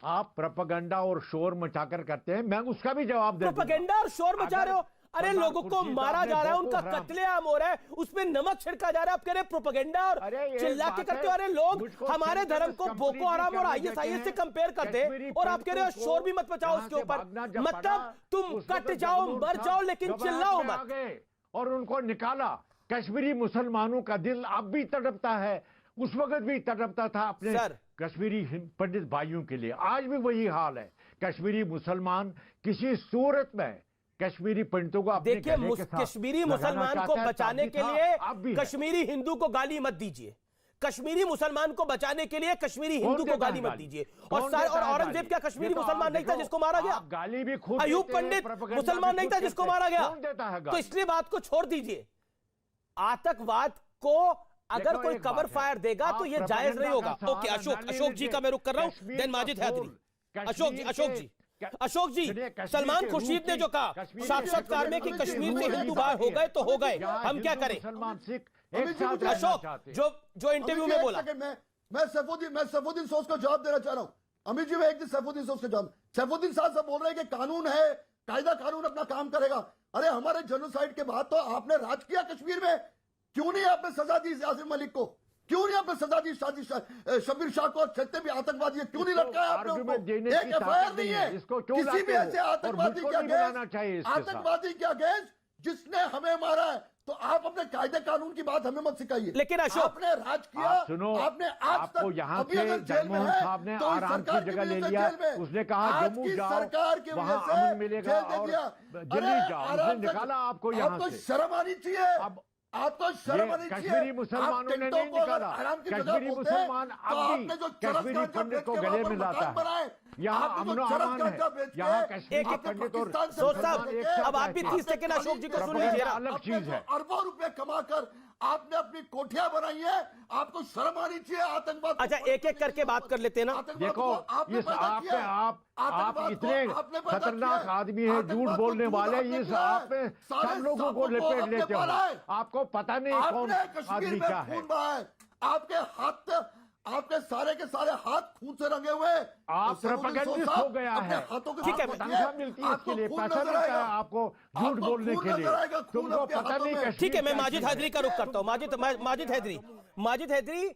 आप प्रोपेगेंडा और शोर मचाकर करते हैं, मैं उसका भी जवाब दे। प्रोपेगेंडा और शोर मचा रहे हो? अरे लोगों को मारा जा रहा है, उनका कत्लेआम हो रहा है, उसमें नमक छिड़का जा रहा है, आप कह रहे प्रोपेगेंडा और चिल्ला के करते हो। अरे लोग हमारे धर्म को बोको हराम और ISIS से कंपेयर करते और आप कह रहे हो शोर भी मत मचाओ उसके ऊपर। मतलब तुम कट जाओ, मर जाओ, लेकिन चिल्लाओ मत। और उनको निकाला। कश्मीरी मुसलमानों का दिल अब भी तड़पता है, उस वक्त भी तड़पता था अपने कश्मीरी पंडित भाइयों के लिए, आज भी वही हाल है। कश्मीरी मुसलमान किसी सूरत में कश्मीरी पंडितों को अपने देखिए, कश्मीरी मुसलमान को बचाने के लिए कश्मीरी हिंदू को गाली मत दीजिए। कश्मीरी मुसलमान को बचाने के लिए कश्मीरी हिंदू को गाली मत दीजिए। और औरंगजेब क्या कश्मीरी मुसलमान नहीं था जिसको मारा गया? गाली भी खूब। अयूब पंडित मुसलमान नहीं था जिसको मारा गया? तो इसलिए बात को छोड़ दीजिए। आतंकवाद को अगर कोई कवर फायर देगा तो यह जायज नहीं होगा। ओके, अशोक जी का मैं रुक कर रहा हूं, देन माजिद हैदरी। अशोक जी, सलमान खुर्शीद ने जो कहा साक्षात्कार में कि कश्मीर से हिंदू बाहर हो गए तो हो गए, हम क्या करें? अशोक जो इंटरव्यू में बोला, मैं सैफुद्दीन सोज को जवाब देना चाह रहा हूं। अमित जी, मैं एक दिन सैफुद्दीन सोज को जवाब, सैफुद्दीन साहब बोल रहे हैं कि कानून है, कायदा कानून अपना काम करेगा। अरे हमारे जेनोसाइड के बाद तो आपने राज किया कश्मीर में, क्यों नहीं आपने सजा दी यासिर मलिक को? क्यों नहीं आपने सजा दी शबीर शाह को? जितने भी आतंकवादी है क्यों नहीं लटकाया आपने उनको? एक FIR नहीं है किसी भी ऐसे आतंकवादी के अगेंस्ट जिसने हमें मारा है। तो आप अपने कायदे कानून की बात हमें मत सिखाइए। लेकिन अशोक, आपने राज किया, आपने आज तक अभी अगर जेल में है तो आराम की जगह ले लिया। उसने कहा जम्मू जाओ, सरकार की वजह से मिलेगा और दिल्ली जाओ, उसने निकाला आपको यहाँ से। शर्म आनी चाहिए। आपको शर्म आनी चाहिए। कश्मीरी मुसलमानों ने नहीं निकाला। कश्मीरी मुसलमान अब भी कश्मीरी पंडित को गले में लाता है। यहाँ अमन अमान है, यहाँ कश्मीरी पंडित और सोच साहब अब आप भी 30 सेकंड अशोक जी को सुनिए जरा। अलग चीज है। अरबों रुपए कमाकर आपने अपनी कोठियां बनाई है, आपको शर्म आनी चाहिए। आतंकवाद अच्छा एक एक करके बात कर लेते हैं ना। देखो इस आप इतने खतरनाक आदमी है, झूठ बोलने वाले, इस आप सब लोगों को लपेट लेते हो। आपको पता नहीं कौन आदमी क्या है। आपके हाथ, आपके सारे के सारे हाथ खून से रंगे हुए। आप प्रोपेगेंडिस्ट हो गया है। ठीक है, तनख्वाह मिलती है इसके लिए, पैसा मिलता है आपको झूठ बोलने के लिए। तुमको पता नहीं। ठीक है, मैं माजिद हैदरी का रुख करता हूँ। माजिद हैदरी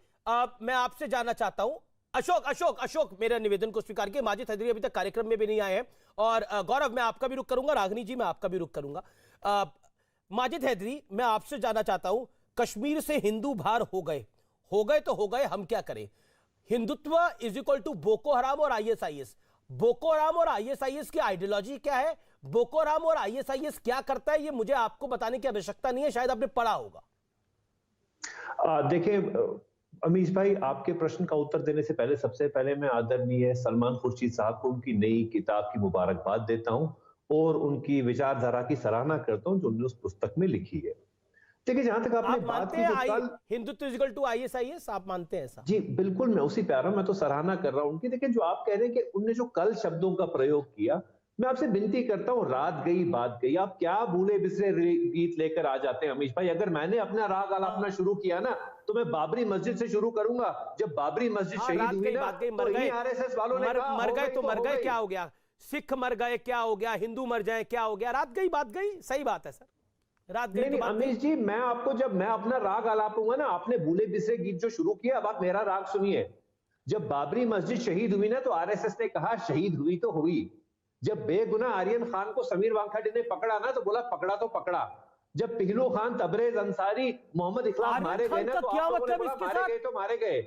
मैं आपसे जानना चाहता हूँ। अशोक मेरे निवेदन को स्वीकार किए। माजिद हैदरी अभी तक कार्यक्रम में भी नहीं आए हैं। और गौरव मैं आपका भी रुख करूंगा, रागनी जी मैं आपका भी रुख करूंगा। माजिद हैदरी मैं आपसे जानना चाहता हूं, कश्मीर से हिंदू बाहर हो गए तो हो गए, हम क्या करें? Hindutva is equal to Boko Haram और आईएसआईएस। बोको हराम और आईएसआईएस की आइडियोलॉजी क्या है? बोको हराम और आईएसआईएस क्या करता है, ये मुझे आपको बताने की आवश्यकता नहीं है, शायद आपने पढ़ा होगा। देखिए अमीश भाई, आपके प्रश्न का उत्तर देने से पहले सबसे पहले मैं आदरणीय सलमान खुर्शीद साहब को उनकी नई किताब की मुबारकबाद देता हूं और उनकी विचारधारा की सराहना करता हूं जो उन्होंने उस पुस्तक में लिखी है। देखिए जहां तक आपने बात की कल Hindutva is equal to ISIS, आप मानते हैं ऐसा? जी बिल्कुल, मैं उसी पे आ रहा हूं, मैं तो सराहना कर रहा हूं उनकी। देखिए जो आप कह रहे हैं कि उनने जो कल शब्दों का प्रयोग किया, मैं आपसे विनती करता हूं, रात गई बात गई, आप क्या भूले बिसरे गीत लेकर आ जाते हैं अमीश भाई। अगर मैंने अपना राग आलापना शुरू किया ना तो मैं बाबरी मस्जिद से शुरू करूंगा। जब बाबरी मस्जिद शहीद हुई ना तो आरएसएस वालों ने कहा मर गए तो मर गए, क्या हो गया? सिख मर गए क्या हो गया? हिंदू मर जाए क्या हो गया? रात गई बात गई, सही बात है सर, रात गई। नहीं अमीश जी, मैं आपको जब मैं अपना राग आलापूंगा ना, आपने भूले बिसरे गीत जो शुरू किया, अब आप मेरा राग सुनिए। जब बाबरी मस्जिद शहीद हुई ना तो आरएसएस ने कहा शहीद हुई तो हुई। जब बेगुनाह आर्यन खान को समीर वानखेड़े ने पकड़ा ना तो बोला पकड़ा तो पकड़ा। जब पिहलू खान, तबरेज अंसारी, मोहम्मद इकलाम मारे गए ना तो आप लोगों ने बोला मारे गए तो मारे गए।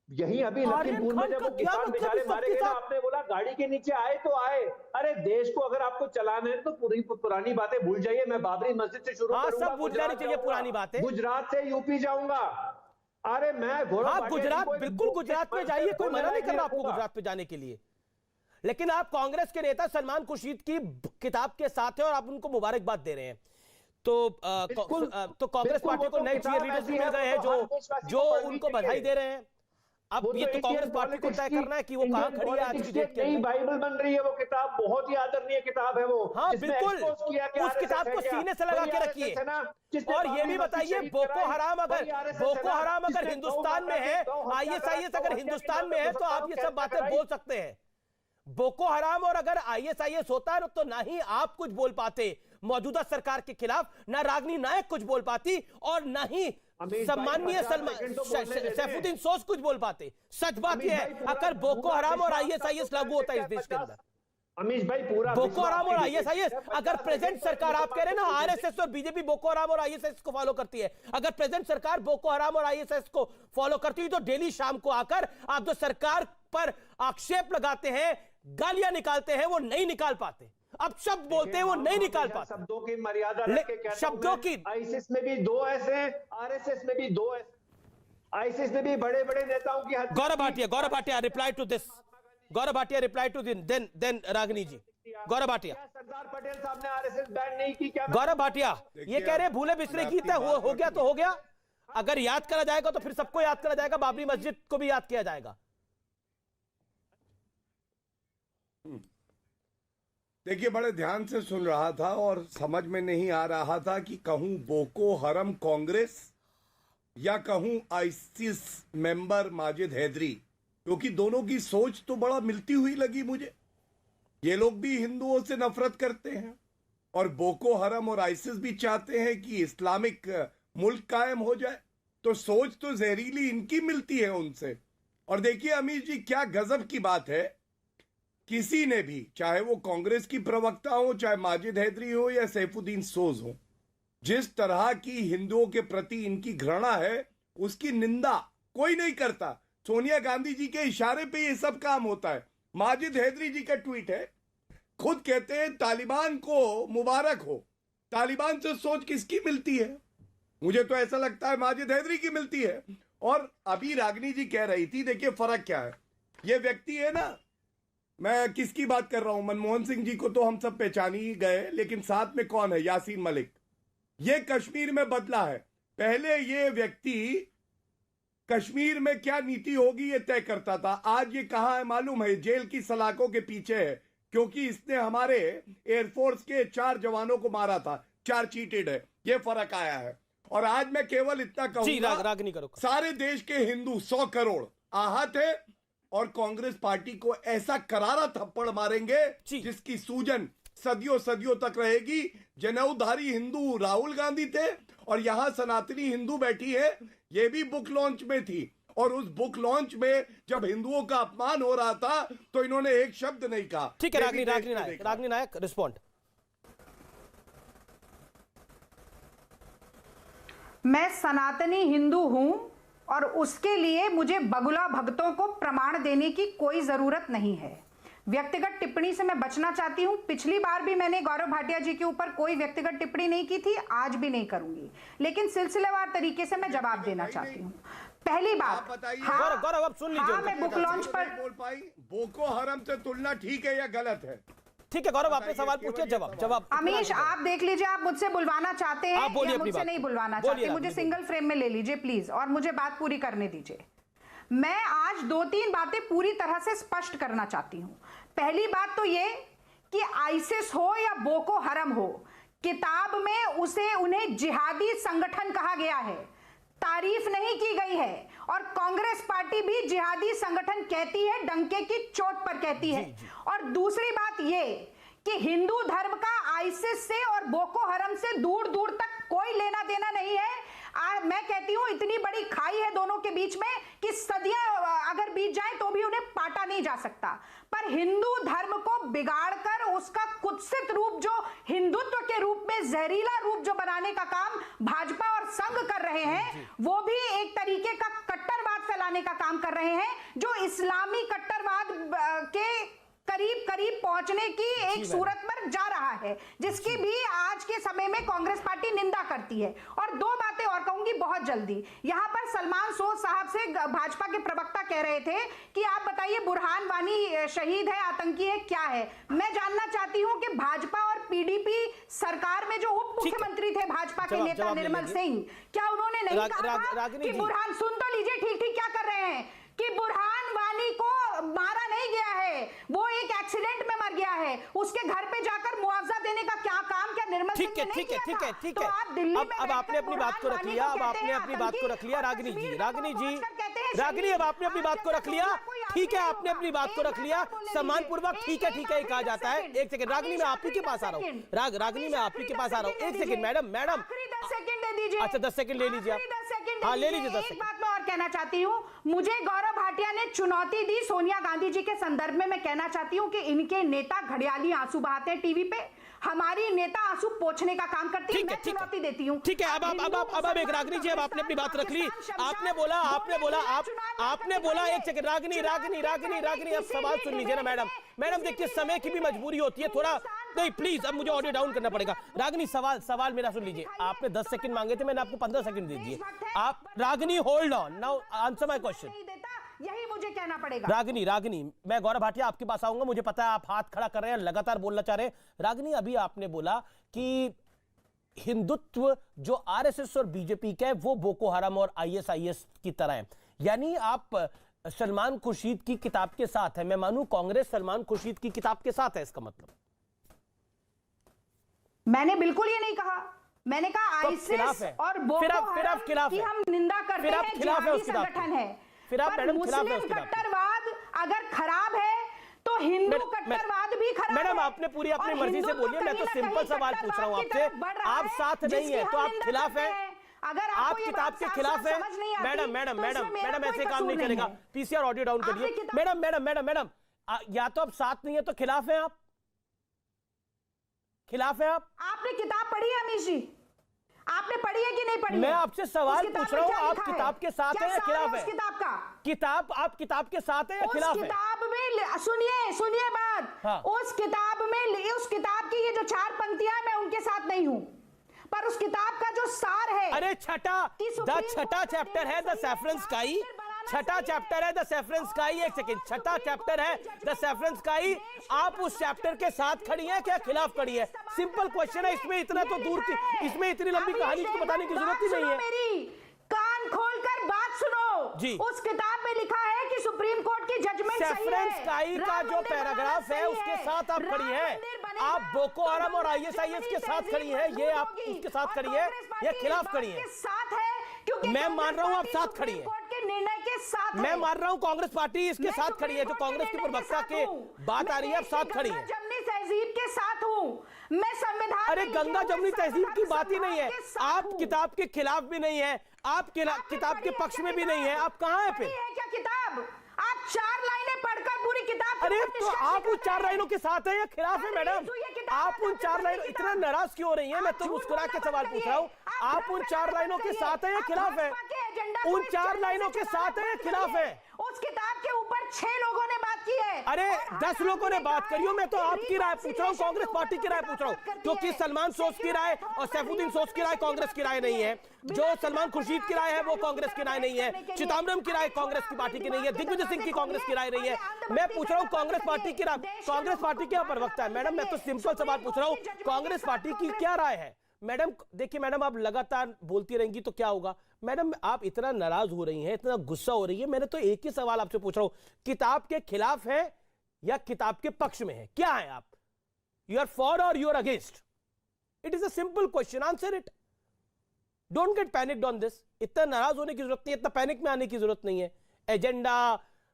यही अभी लखीमपुर में जब वो किसान बेचारे मारे गए ना, आपने बोला गाड़ी के नीचे आए तो आए। अरे देश को अगर आपको चलाना है तो पूरी पुरानी बातें भूल जाइए। मैं बाबरी मस्जिद से शुरू करूंगा, सब भूल जानी चाहिए पुरानी बातें। गुजरात से यूपी जाऊंगा। अरे मैं गुजरात, बिल्कुल गुजरात में जाइए, कोई मना नहीं कर रहा आपको गुजरात में जाने के लिए। लेकिन आप कांग्रेस के नेता सलमान खुर्शीद की किताब के साथ हैं और आप उनको मुबारकबाद दे रहे हैं। तो कांग्रेस पार्टी को नए चीयरलीडर्स भी मिल गए हैं जो उनको बधाई दे रहे हैं। अब ये तो कांग्रेस पार्टी को तय करना है कि वो कहां खड़ी है आज की डेट के। नई बाइबल बन रही है वो किताब, बहुत ही आदरणीय किताब है वो। हाँ बिल्कुल, उस किताब को सीने से लगा के रखिए। और ये भी बताइए, बोको हराम अगर हिंदुस्तान में है, आईएसआईएस अगर हिंदुस्तान में है तो आप ये सब बातें बोल सकते हैं। बोको हराम और अगर आईएसआईएस होता है तो ना ही आप कुछ बोल पाते मौजूदा सरकार के खिलाफ, ना रागनी नायक कुछ बोल पाती और ना ही सम्माननीय सैफुद्दीन सोज कुछ बोल पाते। सच बात यह है, अगर बोको हराम और आईएसआईएस लागू होता है इस देश के अंदर, अमीश भाई पूरा बोको हराम और आईएसआईएस, अगर प्रेजेंट सरकार, आप कह रहे हैं ना आरएसएस और बीजेपी बोको हराम और आईएसआईएस को फॉलो करती है, अगर प्रेजेंट सरकार बोको हराम और आईएसआईएस को फॉलो करती है तो डेली शाम को आकर आप जो सरकार पर आक्षेप लगाते हैं, गालियां निकालते हैं, वो नहीं निकाल पाते। अब शब्द बोलते हैं वो नहीं निकाल पाते। शब्दों की मर्यादा रख के कहता शब्दों की आईएसआईएस में भी 2 ऐसे, आरएसएस में भी 2 ऐसे, आईएसआईएस में भी बड़े बड़े नेताओं की हत्या। Gaurav Bhatia reply to this. Gaurav Bhatia reply to then Ragini ji. Gaurav Bhatia, Sardar Patel साहब ने आरएसएस बैन नहीं की क्या? गौरव भाटिया ये कह रहे हैं भूले बिसरे गीत है, हो गया तो हो गया। अगर याद करा जाएगा तो फिर सबको याद करा जाएगा, बाबरी मस्जिद को भी याद किया जाएगा। देखिए बड़े ध्यान से सुन रहा था और समझ में नहीं आ रहा था कि कहूं बोको हरम कांग्रेस या कहूं आईसिस मेंबर माजिद हैदरी, क्योंकि दोनों की सोच तो बड़ा मिलती हुई लगी मुझे। ये लोग भी हिंदुओं से नफरत करते हैं और बोको हरम और आईसिस भी चाहते हैं कि इस्लामिक मुल्क कायम हो जाए, तो सोच तो जहरीली इनकी मिलती है उनसे। और देखिए अमीर जी, क्या गजब की बात है, किसी ने भी, चाहे वो कांग्रेस की प्रवक्ता हो, चाहे माजिद हैदरी हो या सैफुद्दीन सोज हो, जिस तरह की हिंदुओं के प्रति इनकी घृणा है उसकी निंदा कोई नहीं करता। सोनिया गांधी जी के इशारे पे ये सब काम होता है। माजिद हैदरी जी का ट्वीट है, खुद कहते हैं तालिबान को मुबारक हो। तालिबान से सोच किसकी मिलती है? मुझे तो ऐसा लगता है माजिद हैदरी की मिलती है। और अभी रागिनी जी कह रही थी, देखिए फर्क क्या है, ये व्यक्ति है ना, मैं किसकी बात कर रहा हूं, मनमोहन सिंह जी को तो हम सब पहचान ही गए, लेकिन साथ में कौन है, यासीन मलिक। ये कश्मीर में बदला है। पहले ये व्यक्ति कश्मीर में क्या नीति होगी ये तय करता था, आज ये कहां है मालूम है, जेल की सलाखों के पीछे है, क्योंकि इसने हमारे एयरफोर्स के 4 जवानों को मारा था, 4 चीटेड है, ये फर्क आया है। और आज मैं केवल इतना कहूंगा, सारे देश के हिंदू 100 करोड़ आहत है और कांग्रेस पार्टी को ऐसा करारा थप्पड़ मारेंगे जिसकी सूजन सदियों सदियों तक रहेगी। जनेऊधारी हिंदू राहुल गांधी थे और यहां सनातनी हिंदू बैठी है, ये भी बुक लॉन्च में थी, और उस बुक लॉन्च में जब हिंदुओं का अपमान हो रहा था तो इन्होंने एक शब्द नहीं कहा। ठीक है, रागिनी नायक रिस्पॉन्ड। मैं सनातनी हिंदू हूं और उसके लिए मुझे बगुला भक्तों को प्रमाण देने की कोई जरूरत नहीं है। व्यक्तिगत टिप्पणी से मैं बचना चाहती हूं। पिछली बार भी मैंने गौरव भाटिया जी के ऊपर कोई व्यक्तिगत टिप्पणी नहीं की थी, आज भी नहीं करूंगी, लेकिन सिलसिलेवार तरीके से मैं जवाब देना चाहती हूं। पहली बात, गौरव आप सुन लीजिए, मैं बुक लॉन्च पर बोल पाई, बोको हरम से तुलना ठीक है या गलत है? ठीक है गौरव, आपने सवाल पूछे, जवाब। अमीश आप देख लीजिए, आप मुझसे बुलवाना चाहते हैं या मुझसे नहीं बुलवाना चाहते, मुझे सिंगल फ्रेम में ले लीजिए प्लीज, और मुझे बात पूरी करने दीजिए। मैं आज 2-3 बातें पूरी तरह से स्पष्ट करना चाहती हूं। पहली बात तो ये कि आईसिस हो या बोको हरम हो, किताब में उन्हें जिहादी संगठन कहा गया है, तारीफ नहीं की गई है, और कांग्रेस पार्टी भी जिहादी संगठन कहती है, डंके की चोट पर कहती है। और दूसरी बात ये कि हिंदू धर्म का आईसिस से और बोको हरम से दूर दूर तक कोई लेना देना नहीं है। मैं कहती हूं इतनी बड़ी खाई है दोनों के बीच में कि सदियां अगर बीत जाए तो भी उन्हें पाटा नहीं जा सकता। पर हिंदू धर्म को बिगाड़कर उसका कुत्सित रूप, जो हिंदुत्व के रूप में जहरीला रूप जो बनाने का काम भाजपा और संघ कर रहे हैं, वो भी एक तरीके का कट्टरवाद फैलाने का काम कर रहे हैं, जो इस्लामी कट्टरवाद के करीब पहुंचने की एक सूरत पर जा रहा है, जिसकी भी आज के समय में कांग्रेस पार्टी निंदा करती है। और 2 बातें और कहूंगी बहुत जल्दी। यहां पर सलमान सोह साहब से भाजपा के प्रवक्ता कह रहे थे कि आप बताइए बुरहान वानी शहीद है, आतंकी है, क्या है? मैं जानना चाहती हूं कि भाजपा और पीडीपी सरकार में जो उप मुख्यमंत्री थे भाजपा के नेता निर्मल सिंह, क्या उन्होंने नहीं कहा कि बुरहान, सुन तो लीजिए, ठीक क्या कर रहे हैं, कि बुरहान वानी को मारा नहीं गया है, वो एक एक्सीडेंट में मर गया है, उसके घर पे जाकर मुआवजा देने का क्या काम क्या निर्मल सिंह ने नहीं किया था? ठीक तो है, आप दिल्ली में अब आपने अपनी बात को रख लिया, अब आपने अपनी बात को रख लिया। रागिनी जी, अब आपने अपनी बात को रख लिया, ठीक है, आपने अपनी बात को रख लिया, सम्मानपूर्वक, ठीक है ही कहा जाता है। एक सेकंड रागिनी, मैं आप ही के पास आ रहा हूँ, रागिनी मैं आप ही के पास आ रहा हूँ, एक सेकंड मैडम 10 सेकंड दे दीजिए। अच्छा 10 सेकंड ले लीजिए, 10 सेकंड हाँ ले लीजिए 10 एक सेकंड। बात मैं और कहना चाहती हूँ, मुझे गौरव भाटिया ने चुनौती दी सोनिया गांधी जी के संदर्भ में। मैं कहना चाहती हूँ कि इनके नेता घड़ियाली आंसू बहाते हैं टीवी पे, हमारी नेता आंसू पोंछने का काम करती है। मैं चुनौती देती हूँ। ठीक है, अब एक रागिनी जी, अब आपने अपनी बात रख ली, आपने बोला एक सेकंड रागिनी अब सवाल सुन लीजिए ना मैडम देखिए समय की भी मजबूरी होती है, थोड़ा नहीं प्लीज, अब मुझे ऑडियो डाउन करना पड़ेगा। रागिनी सवाल मेरा सुन लीजिए, आपने 10 सेकंड मांगे थे, मैंने आपको 15 सेकंड दे दिए। आप Ragini hold on, now answer my question. यही मुझे कहना पड़ेगा। रागिनी मैं गौरव भाटिया आपके पास आऊंगा, मुझे पता है आप हाथ खड़ा कर रहे हैं, लगातार बोलना चाह रहे हैं। रागिनी अभी आपने बोला कि हिंदुत्व जो आरएसएस और बीजेपी का है वो बोको हराम और आईएसआईएस की तरह है, यानी आप सलमान खुर्शीद की किताब के साथ है। मैं मानूं कांग्रेस सलमान खुर्शीद की किताब के साथ है, इसका मतलब? मैंने बिल्कुल ये नहीं कहा, मैंने कहा आईएसआईएस और बोको हराम की हम निंदा करते हैं, जिहादी संगठन है। फिर आप मैडम खिलाफ है उसकी कट्टरवाद अगर खराब है तो हिंदू कट्टरवाद भी खराब है। मैडम आपने पूरी अपनी मर्जी से बोलिए, मैं तो सिंपल सवाल पूछ रहा हूं आपसे, आप साथ नहीं है तो आप खिलाफ है? अगर आप किताब के खिलाफ है? मैडम ऐसे काम नहीं चलेगा, पीसीआर ऑडियो डाउन करिए। मैडम या तो आप साथ नहीं है तो खिलाफ है, आप खिलाफ है? आपने किताब पढ़ी है अमीश जी? आपने पढ़ी है कि नहीं पढ़ी? मैं आपसे सवाल पूछ रहा हूँ, आप किताब के साथ है या खिलाफ है? किताब का आप किताब के साथ है या खिलाफ है? किताब में सुनिए बात, हाँ। उस किताब की ये जो 4 पंक्तियां मैं उनके साथ नहीं हूं, पर उस किताब का जो जो सार है, अरे छठा चैप्टर है द सैफरन स्काई, छठा चैप्टर है द सैफरन स्काई। एक सेकंड, छठा चैप्टर है द सैफरन स्काई। आप उस चैप्टर के साथ खड़ी हैं क्या खिलाफ खड़ी है? सिंपल क्वेश्चन है, इसमें इतना तो दूर की, इसमें इतनी लंबी कहानी तो बताने की जरूरत ही नहीं है। मेरी कान खोलकर बात सुनो जी। उस किताब में लिखा है कि सुप्रीम कोर्ट की जजमेंट सही है। सैफरन स्काई का जो पैराग्राफ है उसके साथ आप खड़ी हैं। आप बोको हराम और आईएसआईएस के साथ खड़ी हैं, ये आप उसके साथ खड़ी है, ये खिलाफ खड़ी है। साथ है क्योंकि मैं मान रहा हूं आप साथ खड़ी है, निर्णय के साथ मैं मान रहा हूं कांग्रेस पार्टी इसके साथ खड़ी है, जो कांग्रेस की प्रवक्ता के बात आ रही है, आप साथ खड़ी है। जमनी तहजीब के साथ हूं मैं, संविधान। अरे गंगा जमुनी तहजीब की बात ही नहीं है, आप किताब के खिलाफ भी नहीं है, आप किताब के पक्ष में भी नहीं है, आप कहां है फिर? क्या किताब आप 4 लाइनें पढ़कर पूरी किताब? अरे तो आप उन 4 लाइनों के साथ है या खिलाफ है मैडम? आप उन 4 लाइनों, इतना नाराज क्यों हो रही हैं? मैं तो मुस्कुरा के सवाल पूछ रहा हूं, आप उन 4 लाइनों के साथ है या खिलाफ है? उन 4 लाइनों के साथ है या खिलाफ है? उस किताब के ऊपर 6 लोगों ने बात की है। अरे 10 लोगों ने बात करी हो, मैं तो आपकी राय पूछ रहा हूँ, कांग्रेस पार्टी की राय पूछ रहा हूँ, क्योंकि सलमान सोच की राय और सैफुद्दीन सोच की राय कांग्रेस की राय नहीं है, जो सलमान खुर्शीद की राय है वो कांग्रेस की राय नहीं है, चिदम्बरम की राय कांग्रेस की पार्टी की नहीं है, दिग्विजय सिंह की कांग्रेस की राय नहीं है। मैं पूछ रहा हूँ कांग्रेस पार्टी की राय, कांग्रेस पार्टी क्या प्रवक्ता है मैडम? मैं तो सिंपल सवाल पूछ रहा हूँ, कांग्रेस पार्टी की क्या राय है? मैडम देखिए, मैडम आप लगातार बोलती रहेंगी तो क्या होगा? मैडम आप इतना नाराज हो रही हैं, इतना गुस्सा हो रही है, मैंने तो एक ही सवाल आपसे पूछ रहा हूं, किताब के खिलाफ है या किताब के पक्ष में है? क्या है आप? यू आर फॉर और you are against? It is a simple question, answer it. Don't get panicked on this. इतना नाराज होने की जरूरत नहीं है, इतना पैनिक में आने की जरूरत नहीं है। एजेंडा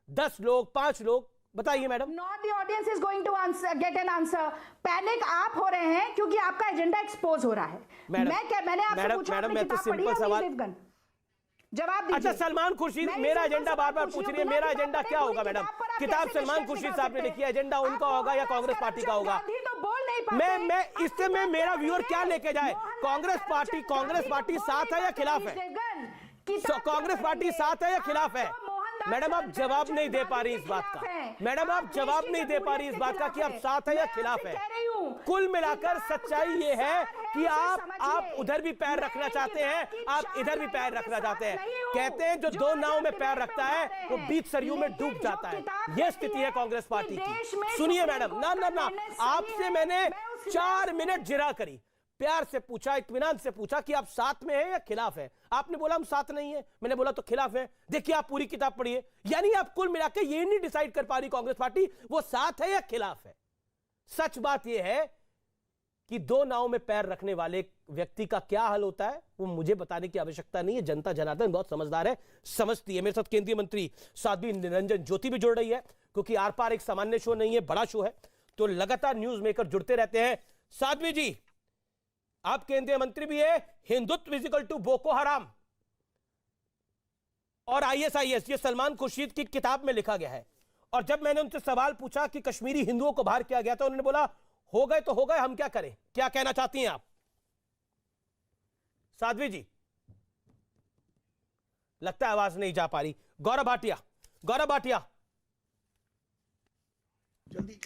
10 लोग 5 लोग, बताइए madam. Not the audience is going to get an answer. Panic आप हो रहे हैं क्योंकि आपका एजेंडा एक्सपोज हो रहा है। मैंने आपसे पूछा, मैडम मैं तो सिंपल सवाल, जवाब दीजिए। अच्छा सलमान खुर्शीद मेरा एजेंडा बार बार पूछ रही है, मेरा एजेंडा क्या होगा मैडम? किताब सलमान खुर्शीद साहब ने लिखी है, एजेंडा उनका होगा या कांग्रेस पार्टी का होगा? मैं इससे मैं मेरा व्यूअर क्या लेके जाए? कांग्रेस पार्टी साथ है या खिलाफ है? कांग्रेस पार्टी साथ है या खिलाफ है? मैडम आप जवाब नहीं दे पा रही इस बात का, मैडम आप जवाब नहीं दे पा रही इस बात का कि आप साथ है या खिलाफ है। कुल मिलाकर सच्चाई ये है कि आप उधर भी पैर रखना चाहते हैं, आप इधर भी पैर रखना चाहते हैं। कहते हैं जो 2 नाव में पैर रखता है वो बीच सरयू में डूब जाता है। यह स्थिति है कांग्रेस पार्टी की। सुनिए मैडम, ना आपसे मैंने 4 मिनट जिरा करी, प्यार से पूछा, इत्मीनान से पूछा कि आप साथ में हैं या खिलाफ है? आपने बोला हम साथ नहीं है, मैंने बोला तो खिलाफ है। देखिए आप पूरी किताब पढ़िए, यानी आप कुल मिलाकर ये नहीं डिसाइड कर पा रही कांग्रेस पार्टी वो साथ है या खिलाफ है। सच बात यह है कि 2 नाव में पैर रखने वाले व्यक्ति का क्या हाल होता है वो मुझे बताने की आवश्यकता नहीं है, जनता जनार्दन बहुत समझदार है, समझती है। मेरे साथ केंद्रीय मंत्री साध्वी निरंजन ज्योति भी जुड़ रही है, क्योंकि आर पार एक सामान्य शो नहीं है, बड़ा शो है, तो लगातार न्यूज मेकर जुड़ते रहते हैं। साध्वी जी, आप केंद्रीय मंत्री भी है, Hindutva equal to Boko Haram और आईएसआईएस, ये सलमान खुर्शीद की किताब में लिखा गया है। और जब मैंने उनसे सवाल पूछा कि कश्मीरी हिंदुओं को बाहर किया गया था, उन्होंने बोला हो गए तो हो गए, हम क्या करें। क्या कहना चाहती हैं आप साध्वी जी? लगता है आवाज नहीं जा पा रही। गौरव भाटिया जल्दी।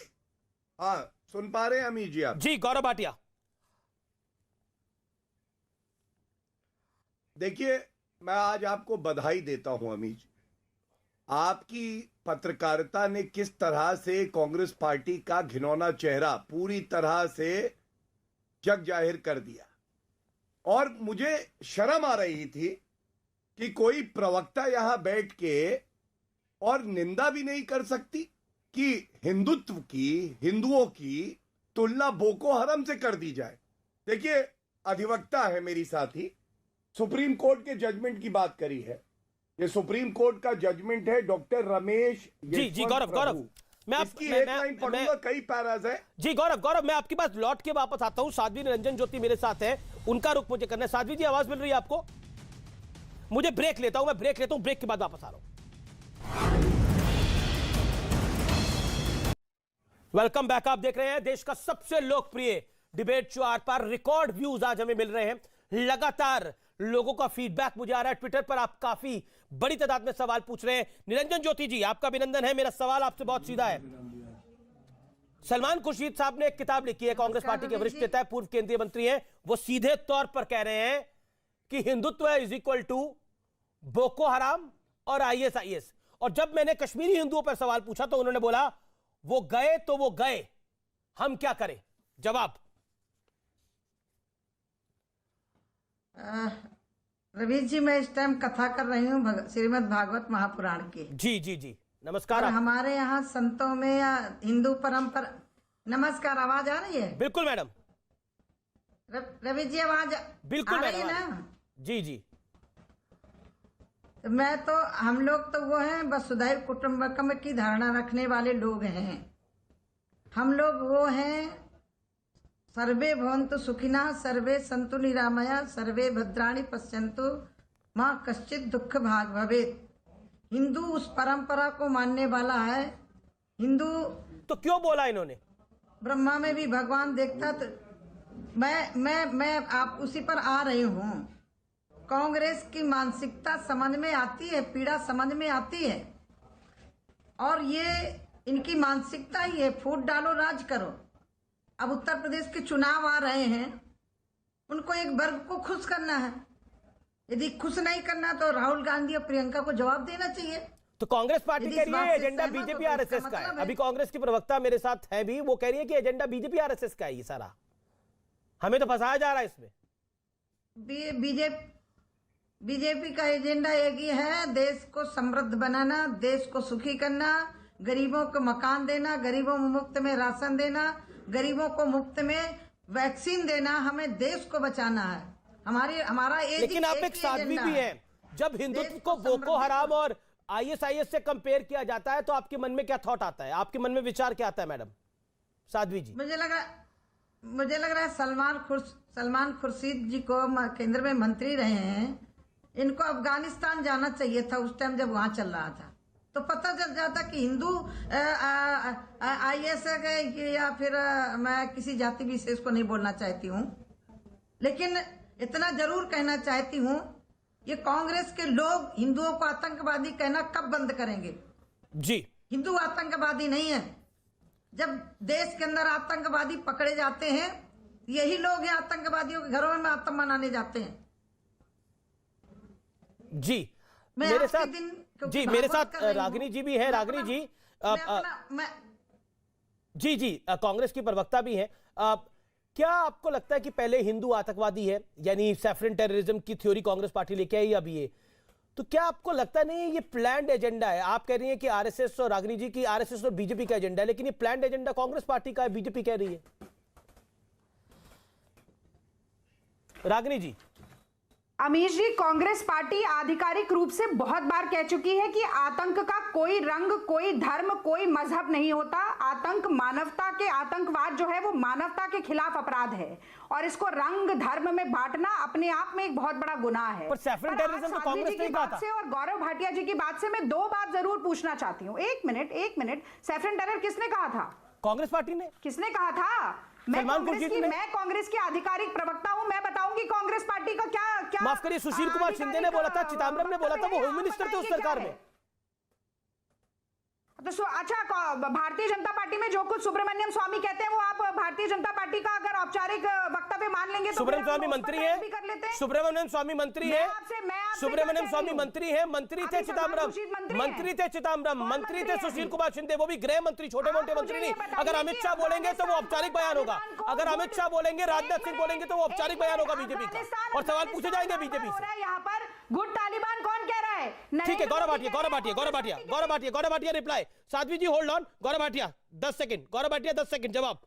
हाँ सुन पा रहे हैं अमीर जी आप? जी गौरव भाटिया। देखिए मैं आज आपको बधाई देता हूं अमीर जी, आपकी पत्रकारिता ने किस तरह से कांग्रेस पार्टी का घिनौना चेहरा पूरी तरह से जग जाहिर कर दिया। और मुझे शर्म आ रही थी कि कोई प्रवक्ता यहां बैठ के और निंदा भी नहीं कर सकती कि हिंदुत्व की, हिंदुओं की तुलना बोको हरम से कर दी जाए। देखिए अधिवक्ता है मेरी साथी, सुप्रीम कोर्ट के जजमेंट की बात करी है, ये सुप्रीम कोर्ट का जजमेंट है डॉक्टर रमेश। जी गौरव मैं इसकी एक लाइन पढ़ूंगा, कई पैराज है। जी गौरव मैं आपकी बात लौट के वापस आता हूं। साध्वी निरंजन ज्योति मेरे साथ है, उनका रुख मुझे करना है। साध्वी जी आवाज मिल रही है आपको? मुझे ब्रेक लेता हूं, मैं ब्रेक लेता हूं, ब्रेक के बाद वापस आ रहा हूं। Welcome back. आप देख रहे हैं देश का सबसे लोकप्रिय debate show Aar Paar. Record views आज हमें मिल रहे हैं, लगातार लोगों का फीडबैक मुझे आ रहा है। ट्विटर पर आप काफी बड़ी तादाद में सवाल पूछ रहे हैं। निरंजन ज्योति जी आपका अभिनंदन है। मेरा सवाल आपसे बहुत सीधा है। सलमान खुर्शीद साहब ने एक किताब लिखी है, कांग्रेस पार्टी के वरिष्ठ नेता है, पूर्व केंद्रीय मंत्री हैं, वो सीधे तौर पर कह रहे हैं कि Hindutva is equal to Boko Haram और ISIS। और जब मैंने कश्मीरी हिंदुओं पर सवाल पूछा तो उन्होंने बोला वो गए तो वो गए, हम क्या करें। जवाब। रवि जी, मैं इस टाइम कथा कर रही हूँ श्रीमद् भागवत महापुराण की। जी जी जी, नमस्कार। हमारे यहाँ संतों में या हिंदू परंपरा। नमस्कार, आवाज आ रही है? बिल्कुल मैडम। रवि जी, आवाज बिल्कुल आ रही है ना? जी जी। मैं तो, हम लोग तो वो हैं वसुधैव कुटुंबकम की धारणा रखने वाले लोग हैं। हम लोग वो हैं सर्वे भवन्तु सुखिनः सर्वे सन्तु निरामया सर्वे भद्राणि पश्यन्तु मां कश्चित् दुख भाग भवेत्। हिंदू उस परंपरा को मानने वाला है। हिंदू तो क्यों बोला इन्होंने? ब्रह्मा में भी भगवान देखता। तो मैं आप उसी पर आ रही हूँ। कांग्रेस की मानसिकता समझ में आती है, पीड़ा समझ में आती है, और ये इनकी मानसिकता ही है, फूट डालो राज करो। अब उत्तर प्रदेश के चुनाव आ रहे हैं, उनको एक वर्ग को खुश करना है। यदि खुश नहीं करना तो राहुल गांधी और प्रियंका को जवाब देना चाहिए। तो कांग्रेस पार्टी कह रही है एजेंडा बीजेपी RSS का है। अभी कांग्रेस की प्रवक्ता मेरे साथ है भी, वो कह रही है कि एजेंडा बीजेपी RSS का है ये सारा, हमें तो फंसाया जा रहा है इसमें। बीजेपी का एजेंडा एक ही है, देश को समृद्ध बनाना, देश को सुखी करना, गरीबों को मकान देना, गरीबों को मुफ्त में राशन देना, गरीबों को मुफ्त में वैक्सीन देना। हमें देश को बचाना है। हमारा लेकिन आप एक साध्वी भी हैं। जब हिंदुत्व को बोको हराम और ISIS से कंपेयर किया जाता है तो आपके मन में क्या थॉट आता है, आपके मन में विचार क्या आता है मैडम साध्वी जी? मुझे लग रहा है सलमान खुर्शीद जी को केंद्र में मंत्री रहे हैं, इनको अफगानिस्तान जाना चाहिए था उस टाइम जब वहां चल रहा था, तो पता चल जाता कि हिंदू IS है या फिर मैं किसी जाति विशेष को नहीं बोलना चाहती हूँ, लेकिन इतना जरूर कहना चाहती हूँ, ये कांग्रेस के लोग हिंदुओं को आतंकवादी कहना कब बंद करेंगे? जी, हिंदू आतंकवादी नहीं है। जब देश के अंदर आतंकवादी पकड़े जाते हैं, यही लोग हैं आतंकवादियों के घरों में आतंक मनाने जाते हैं। जी, मेरे साथ रागिनी जी भी है। रागिनी जी, जी कांग्रेस की प्रवक्ता भी है। क्या आपको लगता है कि पहले हिंदू आतंकवादी है, यानी सैफरन टेररिज्म की थ्योरी कांग्रेस पार्टी लेके आई अभी ये, तो क्या आपको लगता नहीं ये प्लान्ड एजेंडा है? आप कह रही हैं कि RSS और रागिनी जी की RSS और बीजेपी का एजेंडा है, लेकिन ये प्लान्ड एजेंडा कांग्रेस पार्टी का है, बीजेपी कह रही है। रागिनी जी। अमीश जी, कांग्रेस पार्टी आधिकारिक रूप से बहुत बार कह चुकी है कि आतंक का कोई रंग, कोई धर्म, कोई मजहब नहीं होता। आतंक मानवता के, आतंकवाद जो है वो मानवता के खिलाफ अपराध है, और इसको रंग धर्म में बांटना अपने आप में एक बहुत बड़ा गुनाह है। पर सैफरन टेररिज्म तो कांग्रेस ने कहा था। और गौरव भाटिया जी की बात से मैं दो बात जरूर पूछना चाहती हूँ। एक मिनट, सैफरन टेरर किसने कहा था? कांग्रेस पार्टी ने। किसने कहा था? मैं कांग्रेस की आधिकारिक प्रवक्ता हूं, मैं बताऊंगी कांग्रेस पार्टी का क्या माफ करिए, सुशील कुमार शिंदे ने बोला था, चिदम्बरम ने बोला था, वो होम मिनिस्टर थे उस सरकार में। तो अच्छा, भारतीय जनता पार्टी में जो कुछ सुब्रमण्यम स्वामी कहते हैं वो आप भारतीय जनता पार्टी का अगर औपचारिक वक्तव्य मान लेंगे तो सुब्रमण्यम स्वामी मंत्री है, सुब्रमण्यम स्वामी मंत्री है, सुब्रमण्यम स्वामी मंत्री है, मंत्री थे चिदम्बरम, मंत्री थे सुशील कुमार शिंदे, वो भी गृह मंत्री, छोटे मोटे मंत्री नहीं। अगर अमित शाह बोलेंगे तो वो औपचारिक बयान होगा, अगर अमित शाह बोलेंगे, राजनाथ सिंह बोलेंगे तो वो औपचारिक बयान होगा बीजेपी का, और सवाल पूछे जाएंगे बीजेपी से। यहाँ पर गुड तालिबान कौन कह रहा है? ठीक है, Gaurav Bhatia reply. Sadhvi ji hold on, Gaurav Bhatia 10 second, Gaurav Bhatia 10 second जवाब।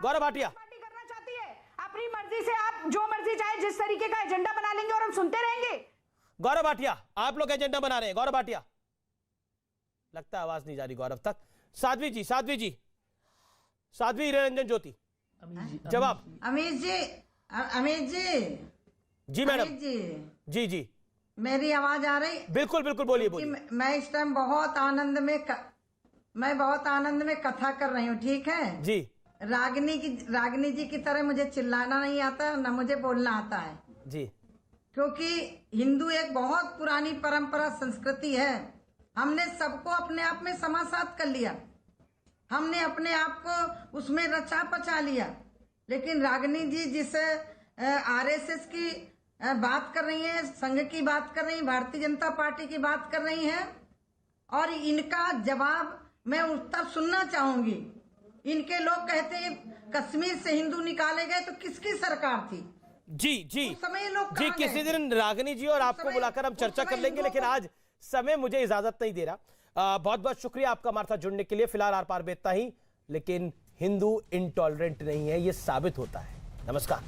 गौरव भाटिया करना चाहती है अपनी मर्जी से, आप जो मर्जी चाहे जिस तरीके का एजेंडा बना लेंगे और हम सुनते रहेंगे। गौरव भाटिया, आप लोग एजेंडा बना रहे हैं। गौरव भाटिया, लगता है आवाज नहीं जा रही गौरव तक। साध्वी जी, साध्वी रंजन ज्योति जवाब। अमित जी जी मैडम जी मेरी आवाज आ रही? बिल्कुल बोलिए। मैं इस टाइम बहुत आनंद में कथा कर रही हूँ, ठीक है जी। रागिनी जी की तरह मुझे चिल्लाना नहीं आता, न मुझे बोलना आता है जी, क्योंकि हिंदू एक बहुत पुरानी परंपरा संस्कृति है। हमने सबको अपने आप में समासात कर लिया, हमने अपने आप को उसमें रचा पचा लिया। लेकिन रागिनी जी जिस RSS की बात कर रही हैं, संघ की बात कर रही हैं, भारतीय जनता पार्टी की बात कर रही हैं, और इनका जवाब मैं तब सुनना चाहूंगी। इनके लोग कहते हैं कश्मीर से हिंदू निकाले गए, तो किसकी सरकार थी? जी जी जी, किसी दिन रागिनी जी और आपको बुलाकर हम चर्चा कर लेंगे, लेकिन आज समय मुझे इजाजत नहीं दे रहा। बहुत बहुत शुक्रिया आपका हमारे साथ जुड़ने के लिए। फिलहाल आर पार में इतना ही, लेकिन हिंदू इंटॉलरेंट नहीं है, ये साबित होता है। नमस्कार।